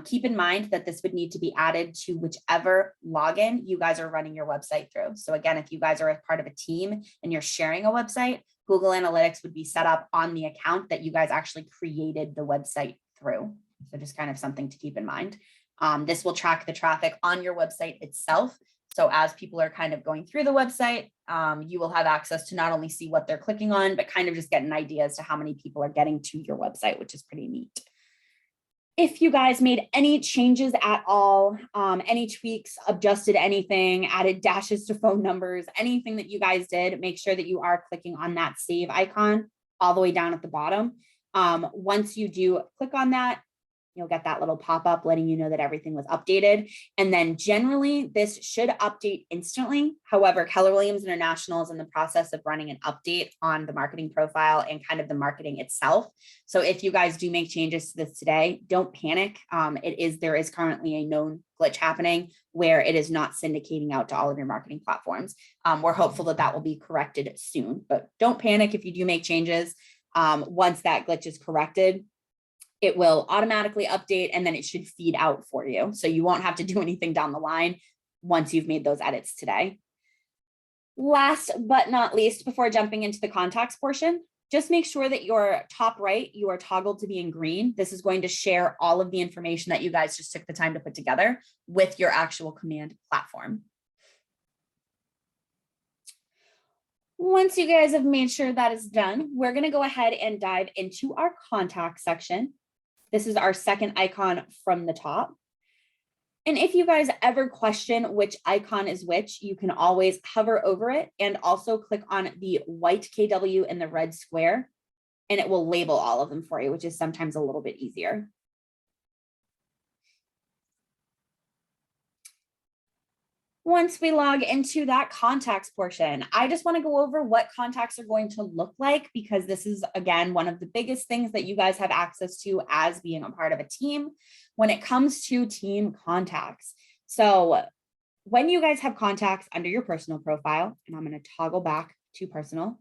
Keep in mind that this would need to be added to whichever login you guys are running your website through. So again, if you guys are a part of a team and you're sharing a website, Google Analytics would be set up on the account that you guys actually created the website through. So just kind of something to keep in mind. This will track the traffic on your website itself. So as people are kind of going through the website, you will have access to not only see what they're clicking on, but kind of just get an idea as to how many people are getting to your website, which is pretty neat. If you guys made any changes at all, any tweaks, adjusted anything, added dashes to phone numbers, anything that you guys did, make sure that you are clicking on that save icon all the way down at the bottom. Once you do click on that, you'll get that little pop-up letting you know that everything was updated. And then generally this should update instantly. However, Keller Williams International is in the process of running an update on the marketing profile and kind of the marketing itself. So if you guys do make changes to this today, don't panic. There is currently a known glitch happening where it is not syndicating out to all of your marketing platforms. We're hopeful that that will be corrected soon, but don't panic if you do make changes. Once that glitch is corrected, it will automatically update and then it should feed out for you. So you won't have to do anything down the line once you've made those edits today. Last but not least, before jumping into the contacts portion, just make sure that your top right, you are toggled to be in green. This is going to share all of the information that you guys just took the time to put together with your actual command platform. Once you guys have made sure that is done, we're going to go ahead and dive into our contact section. This is our second icon from the top. And if you guys ever question which icon is which, you can always hover over it and also click on the white KW in the red square, and it will label all of them for you, which is sometimes a little bit easier. Once we log into that contacts portion, I just want to go over what contacts are going to look like, because this is, again, one of the biggest things that you guys have access to as being a part of a team when it comes to team contacts. So when you guys have contacts under your personal profile, and I'm going to toggle back to personal.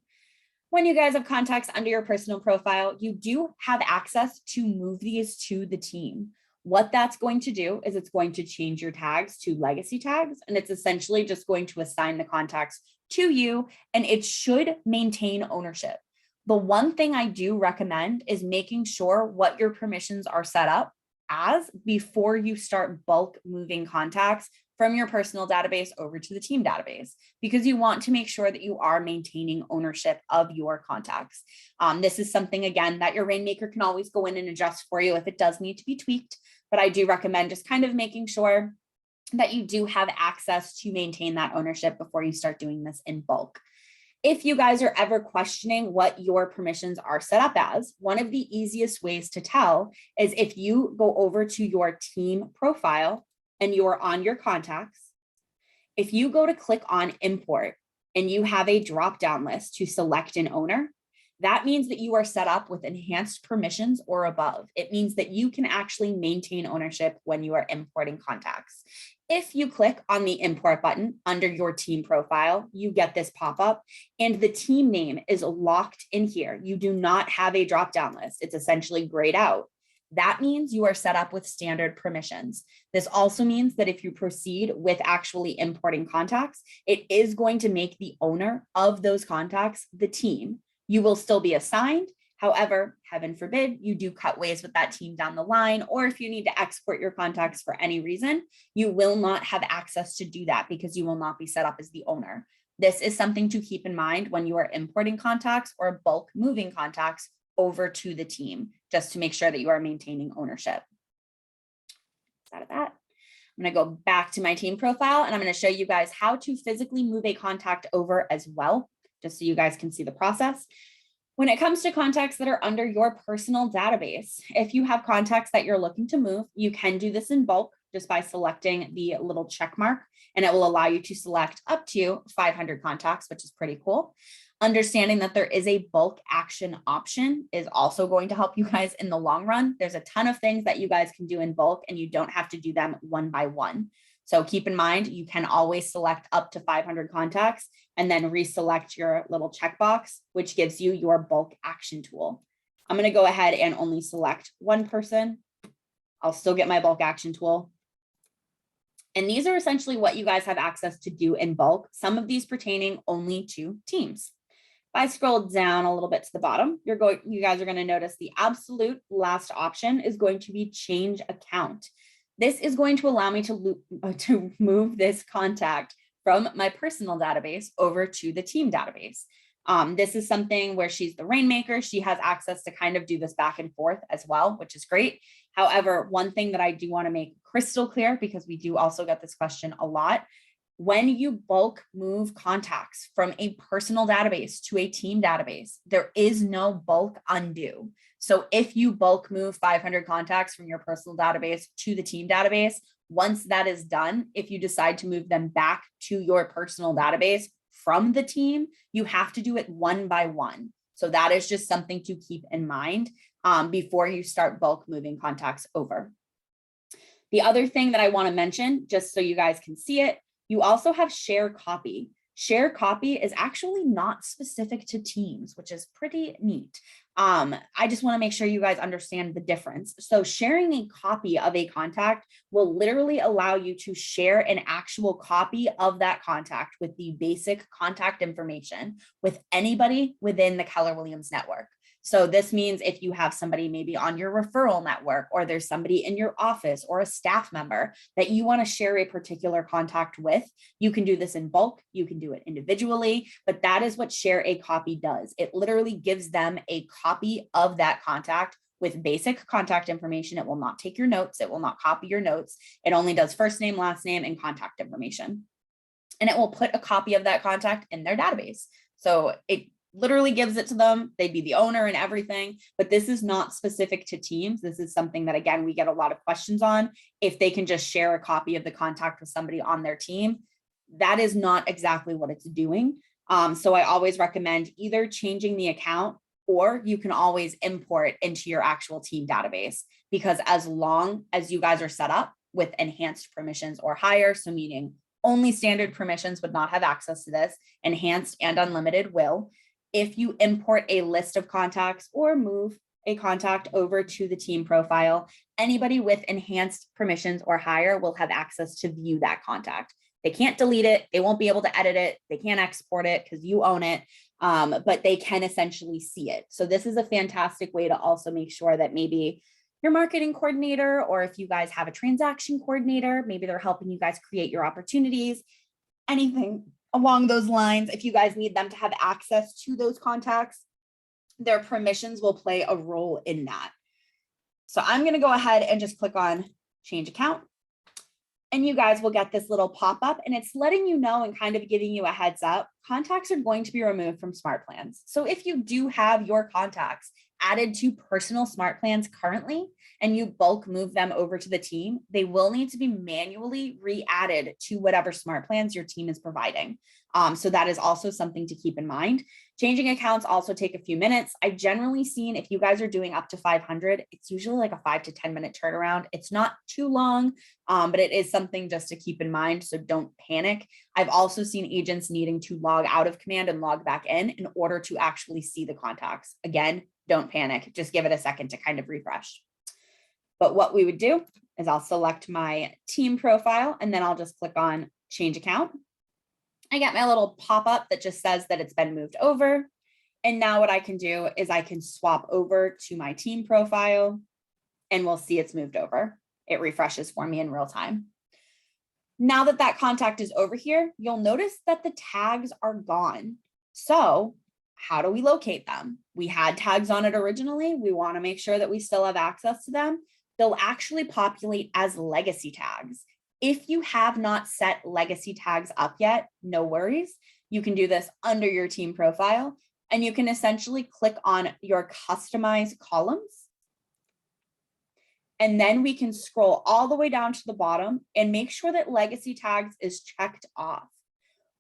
When you guys have contacts under your personal profile, you do have access to move these to the team. What that's going to do is it's going to change your tags to legacy tags, and it's essentially just going to assign the contacts to you, and it should maintain ownership. The one thing I do recommend is making sure what your permissions are set up as before you start bulk moving contacts from your personal database over to the team database, because you want to make sure that you are maintaining ownership of your contacts. This is something, again, that your Rainmaker can always go in and adjust for you if it does need to be tweaked, but I do recommend just kind of making sure that you do have access to maintain that ownership before you start doing this in bulk. If you guys are ever questioning what your permissions are set up as, one of the easiest ways to tell is if you go over to your team profile and you are on your contacts, if you go to click on import and you have a drop-down list to select an owner, that means that you are set up with enhanced permissions or above. It means that you can actually maintain ownership when you are importing contacts. If you click on the import button under your team profile, you get this pop-up and the team name is locked in here. You do not have a drop-down list. It's essentially grayed out. That means you are set up with standard permissions. This also means that if you proceed with actually importing contacts, it is going to make the owner of those contacts the team. You will still be assigned. However, heaven forbid, you do cut ways with that team down the line, or if you need to export your contacts for any reason, you will not have access to do that because you will not be set up as the owner. This is something to keep in mind when you are importing contacts or bulk moving contacts over to the team, just to make sure that you are maintaining ownership. Out of that, I'm going to go back to my team profile and I'm going to show you guys how to physically move a contact over as well, just so you guys can see the process. When it comes to contacts that are under your personal database, if you have contacts that you're looking to move, you can do this in bulk just by selecting the little check mark, and it will allow you to select up to 500 contacts, which is pretty cool. Understanding that there is a bulk action option is also going to help you guys in the long run. There's a ton of things that you guys can do in bulk and you don't have to do them one by one. So keep in mind, you can always select up to 500 contacts and then reselect your little checkbox, which gives you your bulk action tool. I'm going to go ahead and only select one person. I'll still get my bulk action tool. And these are essentially what you guys have access to do in bulk, some of these pertaining only to teams. I scroll down a little bit to the bottom, you guys are going to notice the absolute last option is going to be change account. This is going to allow me to move this contact from my personal database over to the team database. This is something where she's the rainmaker. She has access to kind of do this back and forth as well, which is great. However, one thing that I do want to make crystal clear, because we do also get this question a lot, when you bulk move contacts from a personal database to a team database, there is no bulk undo. So if you bulk move 500 contacts from your personal database to the team database, once that is done, if you decide to move them back to your personal database from the team, you have to do it one by one. So that is just something to keep in mind before you start bulk moving contacts over. The other thing that I want to mention, just so you guys can see it, you also have share copy. Share copy is actually not specific to teams, which is pretty neat. I just want to make sure you guys understand the difference. So sharing a copy of a contact will literally allow you to share an actual copy of that contact with the basic contact information with anybody within the Keller Williams network. So this means if you have somebody maybe on your referral network, or there's somebody in your office or a staff member that you want to share a particular contact with, you can do this in bulk, you can do it individually, but that is what share a copy does. It literally gives them a copy of that contact with basic contact information. It will not take your notes. It will not copy your notes. It only does first name, last name, and contact information. And it will put a copy of that contact in their database. So it literally gives it to them. They'd be the owner and everything, but this is not specific to teams. This is something that, again, we get a lot of questions on. If they can just share a copy of the contact with somebody on their team, that is not exactly what it's doing. So I always recommend either changing the account, or you can always import into your actual team database, because as long as you guys are set up with enhanced permissions or higher, so meaning only standard permissions would not have access to this, enhanced and unlimited will. If you import a list of contacts or move a contact over to the team profile, anybody with enhanced permissions or higher will have access to view that contact. They can't delete it. They won't be able to edit it. They can't export it because you own it, but they can essentially see it. So this is a fantastic way to also make sure that maybe your marketing coordinator, or if you guys have a transaction coordinator, maybe they're helping you guys create your opportunities, anything along those lines. If you guys need them to have access to those contacts, their permissions will play a role in that. So I'm going to go ahead and just click on change account, and you guys will get this little pop-up, and it's letting you know and kind of giving you a heads up. Contacts are going to be removed from smart plans. So if you do have your contacts added to personal smart plans currently, and you bulk move them over to the team, they will need to be manually re-added to whatever smart plans your team is providing. So that is also something to keep in mind. Changing accounts also take a few minutes. I've generally seen, if you guys are doing up to 500, it's usually like a 5 to 10 minute turnaround. It's not too long, but it is something just to keep in mind. So don't panic. I've also seen agents needing to log out of Command and log back in order to actually see the contacts. Again, don't panic. Just give it a second to kind of refresh. But what we would do is I'll select my team profile, and then I'll just click on change account. I get my little pop-up that just says that it's been moved over. And now what I can do is I can swap over to my team profile, and we'll see it's moved over. It refreshes for me in real time. Now that that contact is over here, you'll notice that the tags are gone. So how do we locate them? We had tags on it originally. We want to make sure that we still have access to them. They'll actually populate as legacy tags. If you have not set legacy tags up yet, no worries. You can do this under your team profile, and you can essentially click on your customized columns. And then we can scroll all the way down to the bottom and make sure that legacy tags is checked off.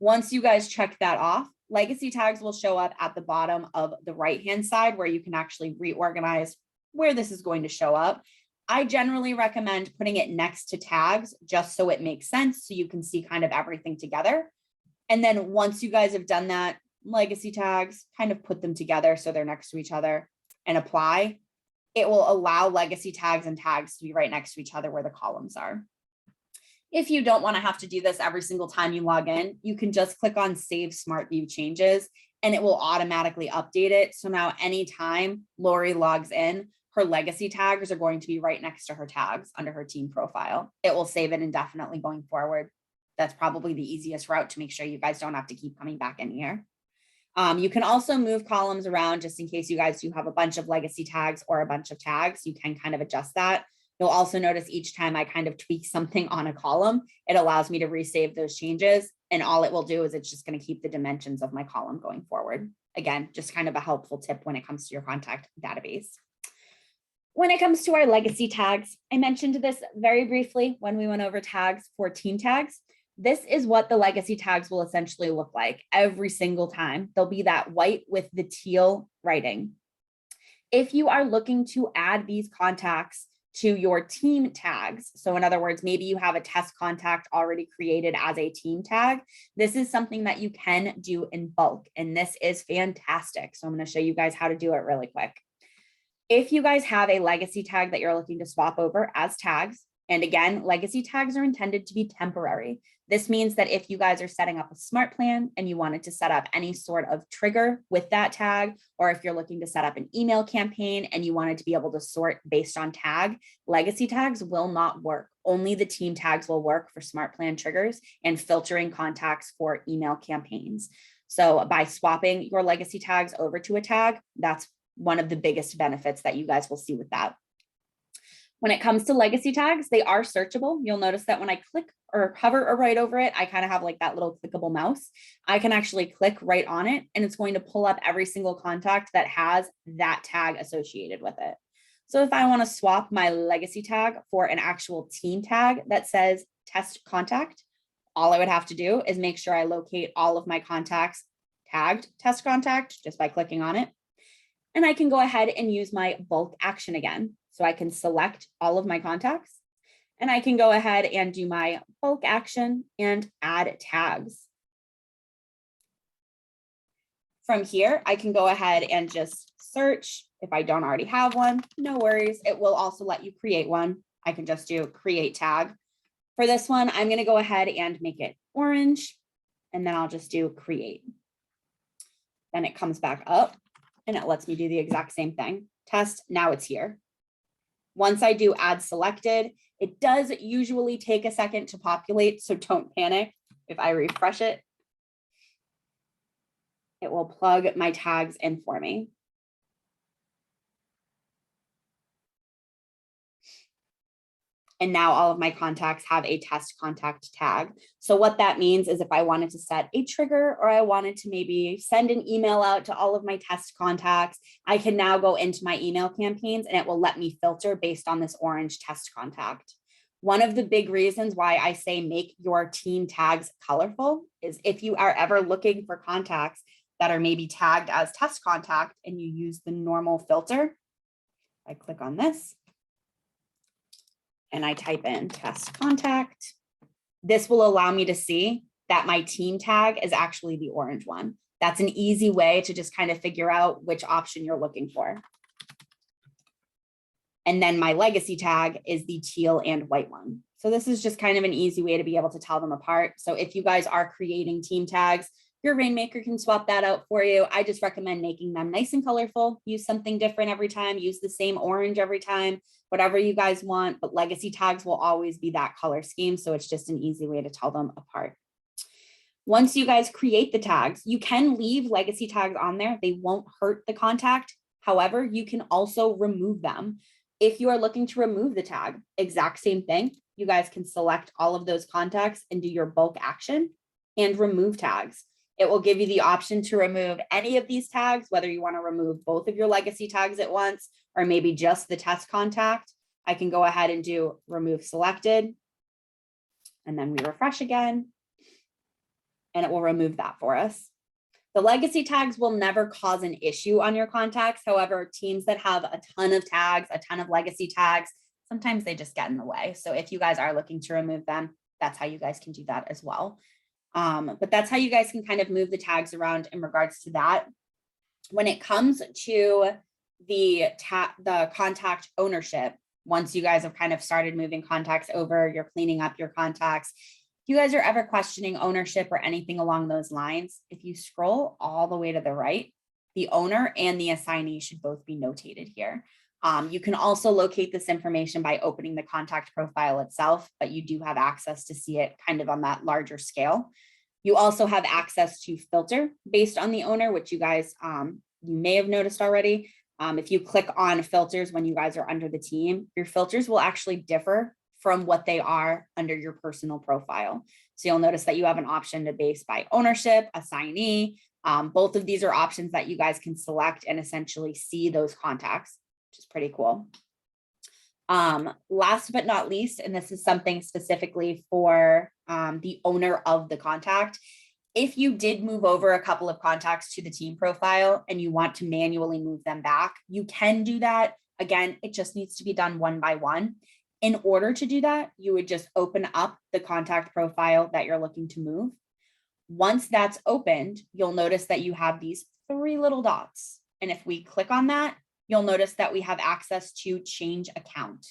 Once you guys check that off, legacy tags will show up at the bottom of the right-hand side, where you can actually reorganize where this is going to show up. I generally recommend putting it next to tags just so it makes sense, so you can see kind of everything together. And then once you guys have done that, legacy tags, kind of put them together so they're next to each other and apply. It will allow legacy tags and tags to be right next to each other where the columns are. If you don't want to have to do this every single time you log in, you can just click on Save Smart View Changes, and it will automatically update it. So now anytime Lori logs in, her legacy tags are going to be right next to her tags under her team profile. It will save it indefinitely going forward. That's probably the easiest route to make sure you guys don't have to keep coming back in here. You can also move columns around just in case you guys do have a bunch of legacy tags or a bunch of tags. You can kind of adjust that. You'll also notice each time I kind of tweak something on a column, it allows me to resave those changes. And all it will do is it's just going to keep the dimensions of my column going forward. Again, just kind of a helpful tip when it comes to your contact database. When it comes to our legacy tags, I mentioned this very briefly when we went over tags for team tags. This is what the legacy tags will essentially look like every single time. There'll be that white with the teal writing. If you are looking to add these contacts to your team tags, so in other words, maybe you have a test contact already created as a team tag, this is something that you can do in bulk, and this is fantastic. So I'm going to show you guys how to do it really quick. If you guys have a legacy tag that you're looking to swap over as tags, and again, legacy tags are intended to be temporary. This means that if you guys are setting up a smart plan and you wanted to set up any sort of trigger with that tag, or if you're looking to set up an email campaign and you wanted to be able to sort based on tag, legacy tags will not work. Only the team tags will work for smart plan triggers and filtering contacts for email campaigns. So by swapping your legacy tags over to a tag, that's one of the biggest benefits that you guys will see with that. When it comes to legacy tags, they are searchable. You'll notice that when I click or hover or right over it, I kind of have like that little clickable mouse. I can actually click right on it and it's going to pull up every single contact that has that tag associated with it. So if I want to swap my legacy tag for an actual team tag that says test contact, all I would have to do is make sure I locate all of my contacts tagged test contact just by clicking on it. And I can go ahead and use my bulk action again. So I can select all of my contacts and I can go ahead and do my bulk action and add tags. From here, I can go ahead and just search. If I don't already have one, no worries. It will also let you create one. I can just do create tag. For this one, I'm going to go ahead and make it orange and then I'll just do create. Then it comes back up and it lets me do the exact same thing. Test, now it's here. Once I do add selected, it does usually take a second to populate, so don't panic. If I refresh it, it will plug my tags in for me. And now all of my contacts have a test contact tag. So what that means is if I wanted to set a trigger or I wanted to maybe send an email out to all of my test contacts, I can now go into my email campaigns and it will let me filter based on this orange test contact. One of the big reasons why I say make your team tags colorful is if you are ever looking for contacts that are maybe tagged as test contact and you use the normal filter, I click on this and I type in test contact. This will allow me to see that my team tag is actually the orange one. That's an easy way to just kind of figure out which option you're looking for. And then my legacy tag is the teal and white one. So this is just kind of an easy way to be able to tell them apart. So if you guys are creating team tags, your Rainmaker can swap that out for you. I just recommend making them nice and colorful. Use something different every time. Use the same orange every time, whatever you guys want. But legacy tags will always be that color scheme. So it's just an easy way to tell them apart. Once you guys create the tags, you can leave legacy tags on there. They won't hurt the contact. However, you can also remove them. If you are looking to remove the tag, exact same thing. You guys can select all of those contacts and do your bulk action and remove tags. It will give you the option to remove any of these tags, whether you want to remove both of your legacy tags at once, or maybe just the test contact. I can go ahead and do remove selected. And then we refresh again. And it will remove that for us. The legacy tags will never cause an issue on your contacts. However, teams that have a ton of tags, a ton of legacy tags, sometimes they just get in the way. So if you guys are looking to remove them, that's how you guys can do that as well. But that's how you guys can kind of move the tags around in regards to that. When it comes to the contact ownership, once you guys have kind of started moving contacts over, you're cleaning up your contacts, you guys are ever questioning ownership or anything along those lines, if you scroll all the way to the right, the owner and the assignee should both be notated here. You can also locate this information by opening the contact profile itself, but you do have access to see it kind of on that larger scale. You also have access to filter based on the owner, which you guys, you may have noticed already. If you click on filters when you guys are under the team, your filters will actually differ from what they are under your personal profile. So you'll notice that you have an option to base by ownership, assignee. Both of these are options that you guys can select and essentially see those contacts, which is pretty cool. Last but not least, and this is something specifically for the owner of the contact, if you did move over a couple of contacts to the team profile and you want to manually move them back, you can do that. Again, it just needs to be done one by one. In order to do that, you would just open up the contact profile that you're looking to move. Once that's opened, you'll notice that you have these 3 little dots. And if we click on that, you'll notice that we have access to change account.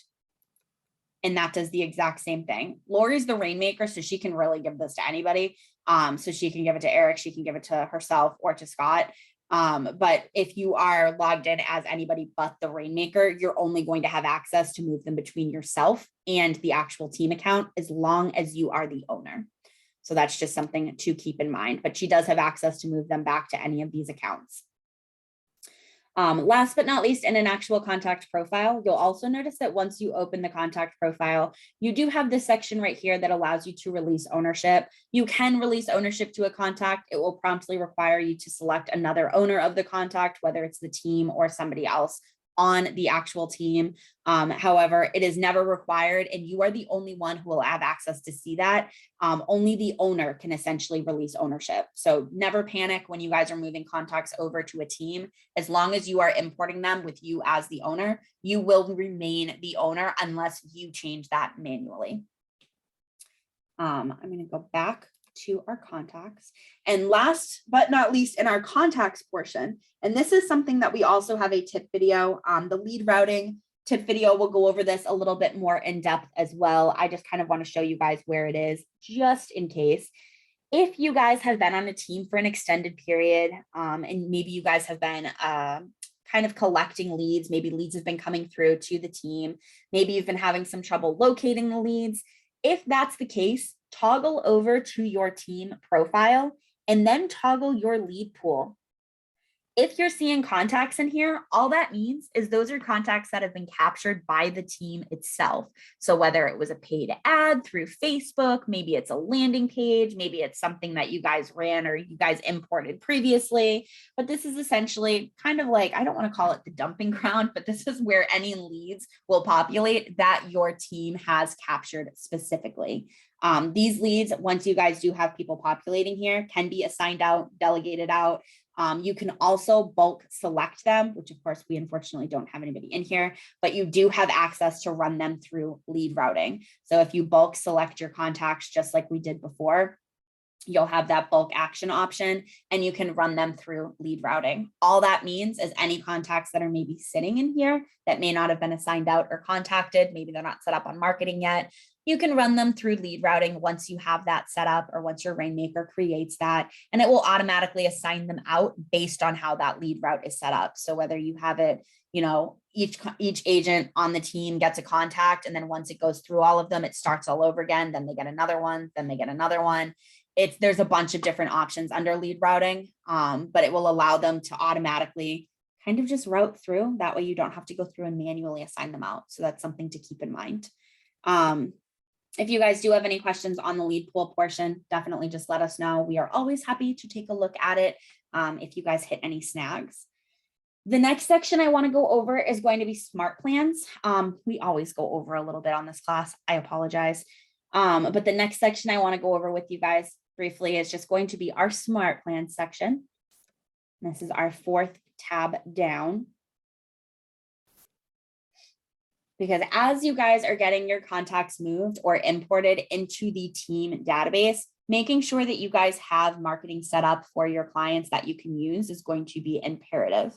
And that does the exact same thing. Lori's the rainmaker, so she can really give this to anybody. So she can give it to Eric, she can give it to herself or to Scott. But if you are logged in as anybody but the rainmaker, you're only going to have access to move them between yourself and the actual team account as long as you are the owner. So that's just something to keep in mind, but she does have access to move them back to any of these accounts. Last but not least, in an actual contact profile, you'll also notice that once you open the contact profile, you do have this section right here that allows you to release ownership. You can release ownership to a contact. It will promptly require you to select another owner of the contact, whether it's the team or somebody else on the actual team. However, it is never required, and you are the only one who will have access to see that. Only the owner can essentially release ownership. So never panic when you guys are moving contacts over to a team. As long as you are importing them with you as the owner, you will remain the owner unless you change that manually. I'm going to go back to our contacts. And last but not least, in our contacts portion, and this is something that we also have a tip video, the lead routing tip video will go over this a little bit more in depth as well. I just kind of want to show you guys where it is just in case. If you guys have been on a team for an extended period, and maybe you guys have been kind of collecting leads, maybe leads have been coming through to the team, maybe you've been having some trouble locating the leads. If that's the case, toggle over to your team profile and then toggle your lead pool. If you're seeing contacts in here, all that means is those are contacts that have been captured by the team itself. So whether it was a paid ad through Facebook, maybe it's a landing page, maybe it's something that you guys ran or you guys imported previously, but this is essentially kind of like, I don't want to call it the dumping ground, but this is where any leads will populate that your team has captured specifically. These leads, once you guys do have people populating here, can be assigned out, delegated out. You can also bulk select them, which of course we unfortunately don't have anybody in here, but you do have access to run them through lead routing. So if you bulk select your contacts, just like we did before, you'll have that bulk action option and you can run them through lead routing. All that means is any contacts that are maybe sitting in here that may not have been assigned out or contacted, maybe they're not set up on marketing yet, you can run them through lead routing once you have that set up or once your rainmaker creates that, and it will automatically assign them out based on how that lead route is set up. So whether you have it, you know, each agent on the team gets a contact, and then once it goes through all of them, it starts all over again, then they get another one, then they get another one. There's a bunch of different options under lead routing, but it will allow them to automatically kind of just route through. That way you don't have to go through and manually assign them out. So that's something to keep in mind. If you guys do have any questions on the lead pool portion, definitely just let us know. We are always happy to take a look at it if you guys hit any snags. The next section I want to go over is going to be smart plans. We always go over a little bit on this class. I apologize. But the next section I want to go over with you guys briefly is just going to be our smart plan section. This is our 4th tab down. Because as you guys are getting your contacts moved or imported into the team database, making sure that you guys have marketing set up for your clients that you can use is going to be imperative.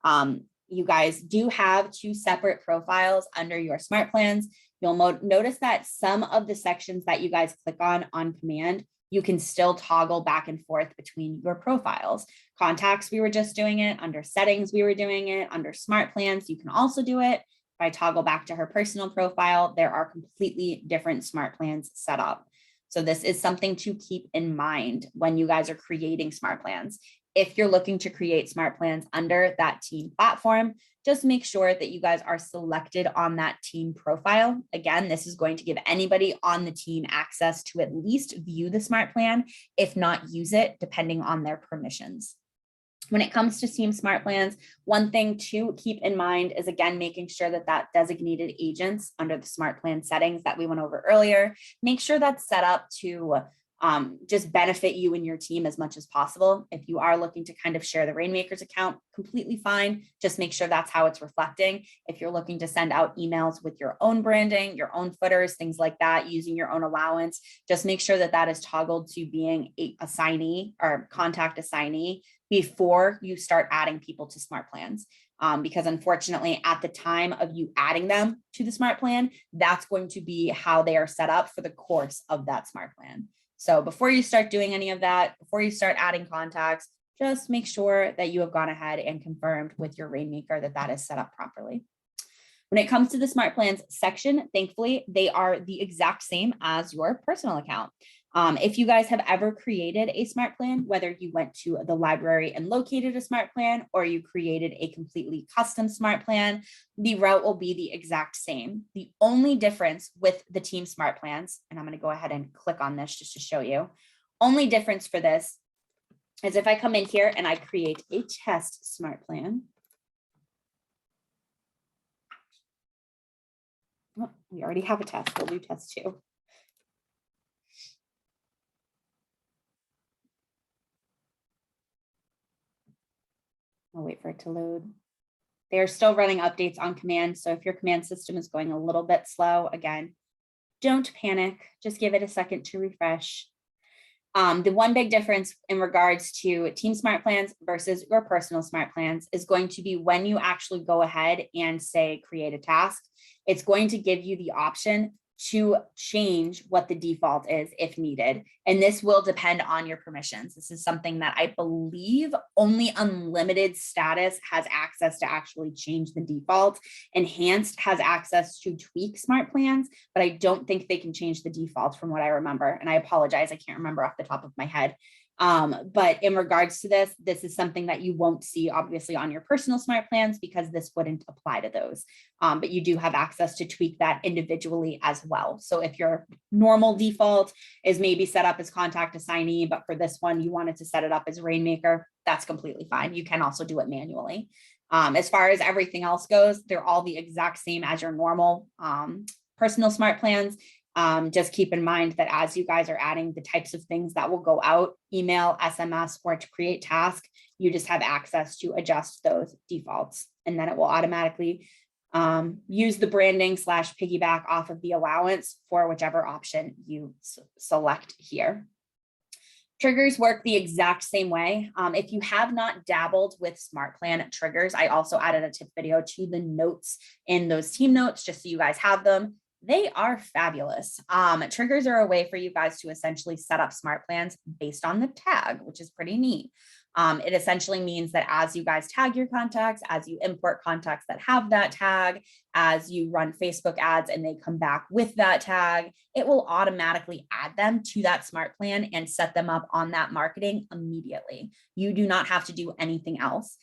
You guys do have 2 separate profiles under your smart plans. you'll notice that some of the sections that you guys click on command, you can still toggle back and forth between your profiles. Contacts, we were just doing it. Under settings, we were doing it. Under smart plans, you can also do it. If I toggle back to her personal profile, there are completely different smart plans set up. So this is something to keep in mind when you guys are creating smart plans. If you're looking to create smart plans under that team platform, just make sure that you guys are selected on that team profile. Again, this is going to give anybody on the team access to at least view the smart plan, if not use it, depending on their permissions. When it comes to team smart plans, one thing to keep in mind is, again, making sure that designated agents under the smart plan settings that we went over earlier, make sure that's set up to just benefit you and your team as much as possible. If you are looking to kind of share the Rainmakers account, completely fine. Just make sure that's how it's reflecting. If you're looking to send out emails with your own branding, your own footers, things like that, using your own allowance, just make sure that is toggled to being a assignee or contact assignee before you start adding people to smart plans. Because unfortunately, at the time of you adding them to the smart plan, that's going to be how they are set up for the course of that smart plan. So before you start doing any of that, before you start adding contacts, just make sure that you have gone ahead and confirmed with your Rainmaker that is set up properly. When it comes to the smart plans section, thankfully, they are the exact same as your personal account. If you guys have ever created a smart plan, whether you went to the library and located a smart plan, or you created a completely custom smart plan, the route will be the exact same. The only difference with the team smart plans, and I'm going to go ahead and click on this just to show you, only difference for this is if I come in here and I create a test smart plan. Oh, we already have a test. We'll do test 2. I'll wait for it to load. They are still running updates on command. So if your command system is going a little bit slow, again, don't panic. Just give it a second to refresh. The one big difference in regards to team smart plans versus your personal smart plans is going to be when you actually go ahead and say create a task, it's going to give you the option to change what the default is if needed. And this will depend on your permissions. This is something that I believe only unlimited status has access to actually change the default. Enhanced has access to tweak smart plans, but I don't think they can change the default from what I remember. And I apologize, I can't remember off the top of my head. But in regards to this is something that you won't see obviously on your personal smart plans because this wouldn't apply to those. But you do have access to tweak that individually as well. So if your normal default is maybe set up as contact assignee, but for this one, you wanted to set it up as Rainmaker, that's completely fine. You can also do it manually. As far as everything else goes, they're all the exact same as your normal personal smart plans. Just keep in mind that as you guys are adding the types of things that will go out, email, SMS, or to create task, you just have access to adjust those defaults. And then it will automatically use the branding / piggyback off of the allowance for whichever option you select here. Triggers work the exact same way. If you have not dabbled with smart plan triggers, I also added a tip video to the notes in those team notes, just so you guys have them. They are fabulous. Triggers are a way for you guys to essentially set up smart plans based on the tag, which is pretty neat. It essentially means that as you guys tag your contacts, as you import contacts that have that tag, as you run Facebook ads and they come back with that tag, it will automatically add them to that smart plan and set them up on that marketing immediately. You do not have to do anything else.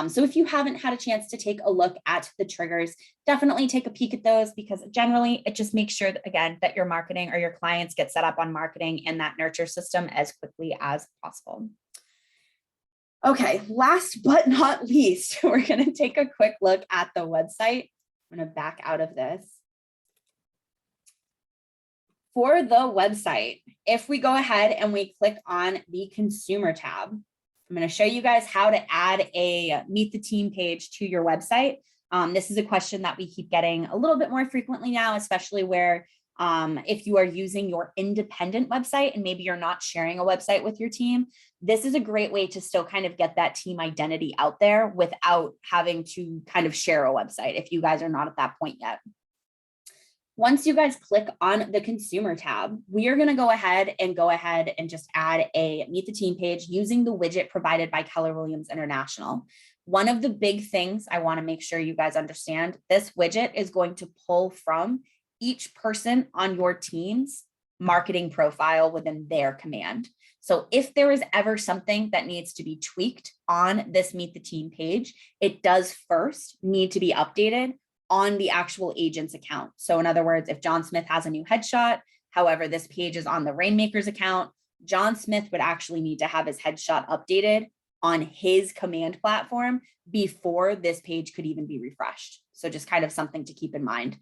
So if you haven't had a chance to take a look at the triggers, definitely take a peek at those because generally it just makes sure that, again, that your marketing or your clients get set up on marketing and that nurture system as quickly as possible. Okay, last but not least, we're going to take a quick look at the website. I'm going to back out of this. For the website, if we go ahead and we click on the consumer tab, I'm going to show you guys how to add a Meet the Team page to your website. This is a question that we keep getting a little bit more frequently now, especially where if you are using your independent website and maybe you're not sharing a website with your team, this is a great way to still kind of get that team identity out there without having to kind of share a website if you guys are not at that point yet. Once you guys click on the consumer tab, we are going to go ahead and just add a Meet the Team page using the widget provided by Keller Williams International. One of the big things I want to make sure you guys understand, this widget is going to pull from each person on your team's marketing profile within their command. So if there is ever something that needs to be tweaked on this Meet the Team page, it does first need to be updated on the actual agent's account. So in other words, if John Smith has a new headshot, however, this page is on the Rainmaker's account, John Smith would actually need to have his headshot updated on his command platform before this page could even be refreshed. So just kind of something to keep in mind.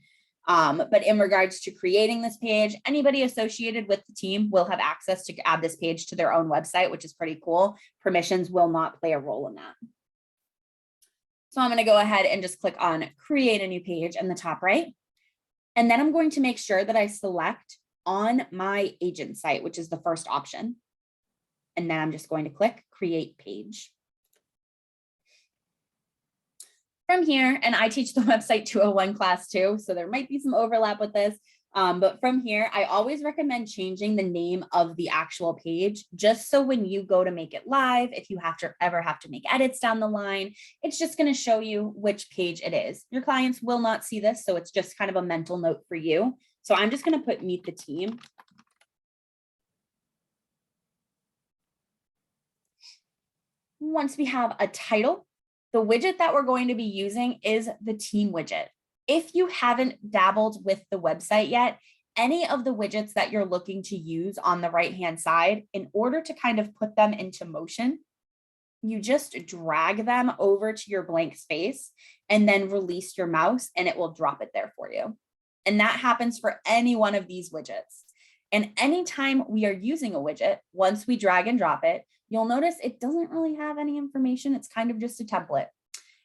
But in regards to creating this page, anybody associated with the team will have access to add this page to their own website, which is pretty cool. Permissions will not play a role in that. So I'm going to go ahead and just click on create a new page in the top right. And then I'm going to make sure that I select on my agent site, which is the first option. And then I'm just going to click create page. From here, and I teach the website 201 class too, so there might be some overlap with this. But from here, I always recommend changing the name of the actual page, just so when you go to make it live, if you ever have to make edits down the line, it's just going to show you which page it is. Your clients will not see this, so it's just kind of a mental note for you. So I'm just going to put Meet the Team. Once we have a title, the widget that we're going to be using is the team widget. If you haven't dabbled with the website yet, any of the widgets that you're looking to use on the right-hand side, in order to kind of put them into motion, you just drag them over to your blank space and then release your mouse and it will drop it there for you. And that happens for any one of these widgets. And anytime we are using a widget, once we drag and drop it, you'll notice it doesn't really have any information. It's kind of just a template.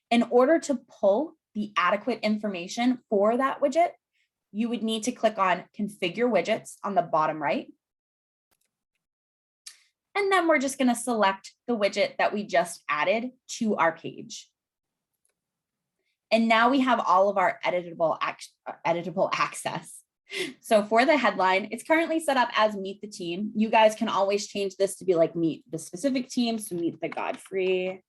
In order to pull the adequate information for that widget, you would need to click on Configure Widgets on the bottom right. And then we're just going to select the widget that we just added to our page. And now we have all of our editable access. So for the headline, it's currently set up as Meet the Team. You guys can always change this to be like Meet the specific team. So Meet the Godfrey.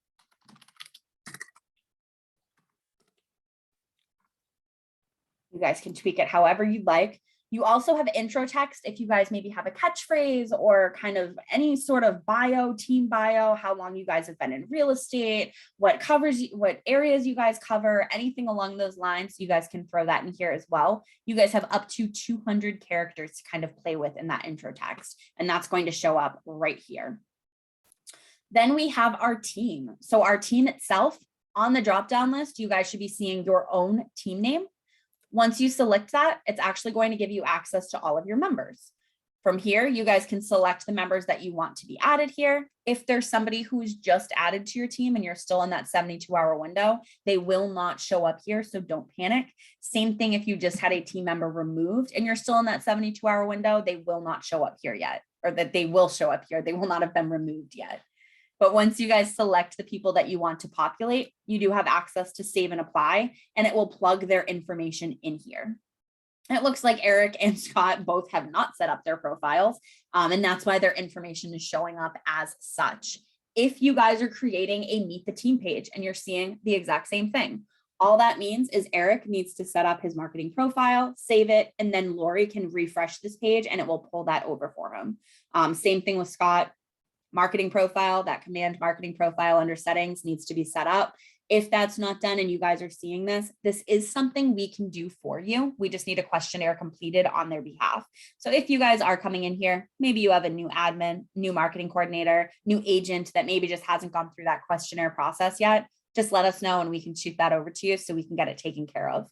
You guys can tweak it however you'd like. You also have intro text if you guys maybe have a catchphrase or kind of any sort of bio, team bio, how long you guys have been in real estate, what areas you guys cover, anything along those lines. You guys can throw that in here as well. You guys have up to 200 characters to kind of play with in that intro text, and that's going to show up right here. Then we have our team. So our team itself, on the drop-down list, you guys should be seeing your own team name. Once you select that, it's actually going to give you access to all of your members. From here, you guys can select the members that you want to be added here. If there's somebody who's just added to your team and you're still in that 72-hour window, they will not show up here, so don't panic. Same thing if you just had a team member removed and you're still in that 72-hour window, they will not show up here yet, or that they will show up here. They will not have been removed yet. But once you guys select the people that you want to populate, you do have access to save and apply, and it will plug their information in here. It looks like Eric and Scott both have not set up their profiles, and that's why their information is showing up as such. If you guys are creating a Meet the Team page and you're seeing the exact same thing, all that means is Eric needs to set up his marketing profile, save it, and then Lori can refresh this page and it will pull that over for him. Same thing with Scott. Marketing profile, that command marketing profile under settings needs to be set up. If that's not done and you guys are seeing this, this is something we can do for you. We just need a questionnaire completed on their behalf. So if you guys are coming in here, maybe you have a new admin, new marketing coordinator, new agent that maybe just hasn't gone through that questionnaire process yet, just let us know and we can shoot that over to you so we can get it taken care of.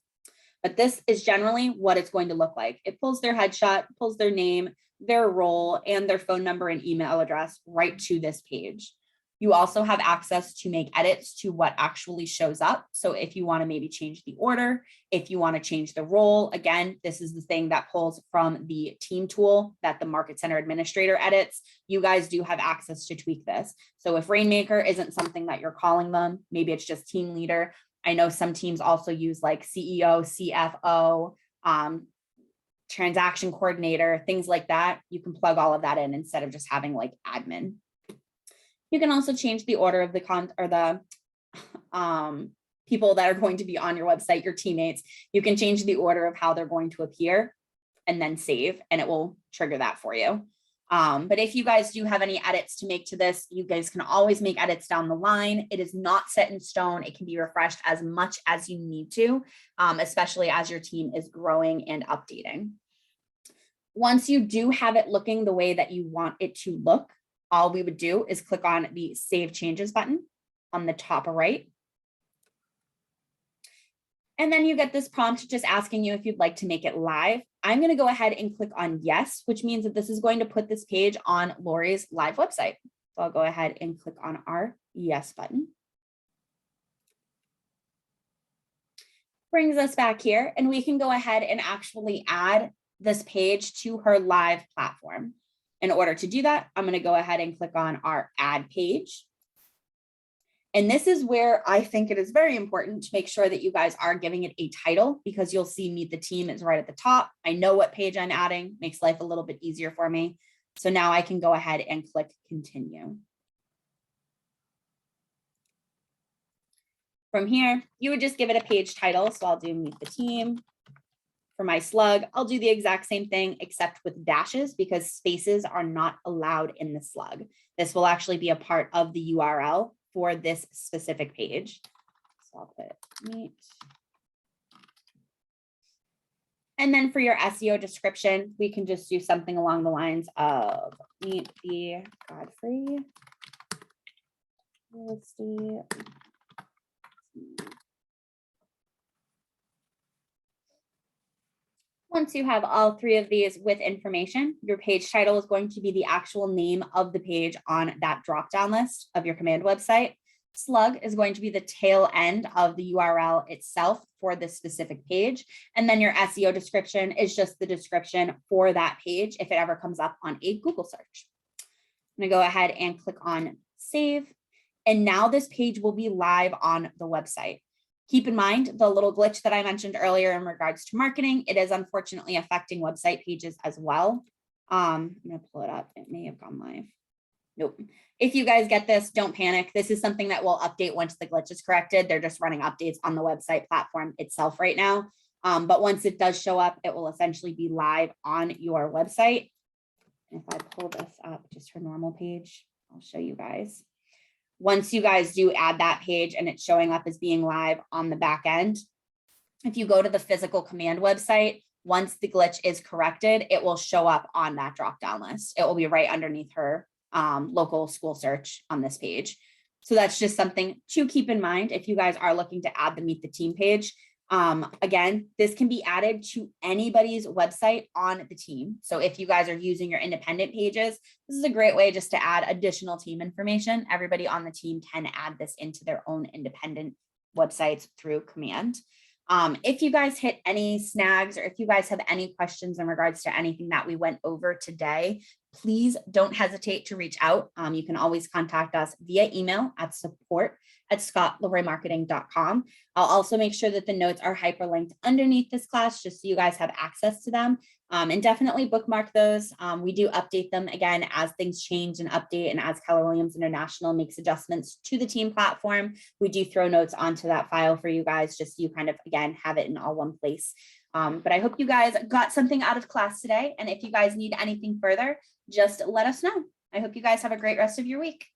But this is generally what it's going to look like. It pulls their headshot, pulls their name, their role, and their phone number and email address right to this page. You also have access to make edits to what actually shows up. So if you want to maybe change the order, if you want to change the role, again, this is the thing that pulls from the team tool that the Market Center administrator edits. You guys do have access to tweak this. So if Rainmaker isn't something that you're calling them, maybe it's just team leader. I know some teams also use like CEO, CFO, transaction coordinator, things like that. You can plug all of that in instead of just having like admin. You can also change the order of the people that are going to be on your website, your teammates. You can change the order of how they're going to appear and then save, and it will trigger that for you. But if you guys do have any edits to make to this, you guys can always make edits down the line. It is not set in stone. It can be refreshed as much as you need to, especially as your team is growing and updating. Once you do have it looking the way that you want it to look, all we would do is click on the Save Changes button on the top right. And then you get this prompt just asking you if you'd like to make it live. I'm going to go ahead and click on yes, which means that this is going to put this page on Lori's live website. So I'll go ahead and click on our yes button. Brings us back here, and we can go ahead and actually add this page to her live platform. In order to do that, I'm going to go ahead and click on our add page. And this is where I think it is very important to make sure that you guys are giving it a title, because you'll see Meet the Team is right at the top. I know what page I'm adding, makes life a little bit easier for me. So now I can go ahead and click continue. From here, you would just give it a page title. So I'll do Meet the Team. For my slug, I'll do the exact same thing except with dashes, because spaces are not allowed in the slug. This will actually be a part of the URL for this specific page. So I'll put meet. And then for your SEO description, we can just do something along the lines of meet the Godfrey real estate. Once you have all three of these with information, your page title is going to be the actual name of the page on that drop-down list of your command website. Slug is going to be the tail end of the URL itself for this specific page. And then your SEO description is just the description for that page if it ever comes up on a Google search. I'm going to go ahead and click on save. And now this page will be live on the website. Keep in mind the little glitch that I mentioned earlier in regards to marketing. It is unfortunately affecting website pages as well. I'm going to pull it up. It may have gone live. Nope. If you guys get this, don't panic. This is something that will update once the glitch is corrected. They're just running updates on the website platform itself right now. But once it does show up, it will essentially be live on your website. And if I pull this up, just her normal page, I'll show you guys. Once you guys do add that page and it's showing up as being live on the back end, if you go to the physical command website, once the glitch is corrected, it will show up on that drop-down list. It will be right underneath her local school search on this page. So that's just something to keep in mind if you guys are looking to add the Meet the Team page. Again, this can be added to anybody's website on the team. So if you guys are using your independent pages, this is a great way just to add additional team information. Everybody on the team can add this into their own independent websites through command. If you guys hit any snags, or if you guys have any questions in regards to anything that we went over today, please don't hesitate to reach out. You can always contact us via email at support@scottleroymarketing.com. I'll also make sure that the notes are hyperlinked underneath this class, just so you guys have access to them. And definitely bookmark those. We do update them again as things change and update, and as Keller Williams International makes adjustments to the team platform, we do throw notes onto that file for you guys, just so you kind of, again, have it in all one place. But I hope you guys got something out of class today. And if you guys need anything further, just let us know. I hope you guys have a great rest of your week.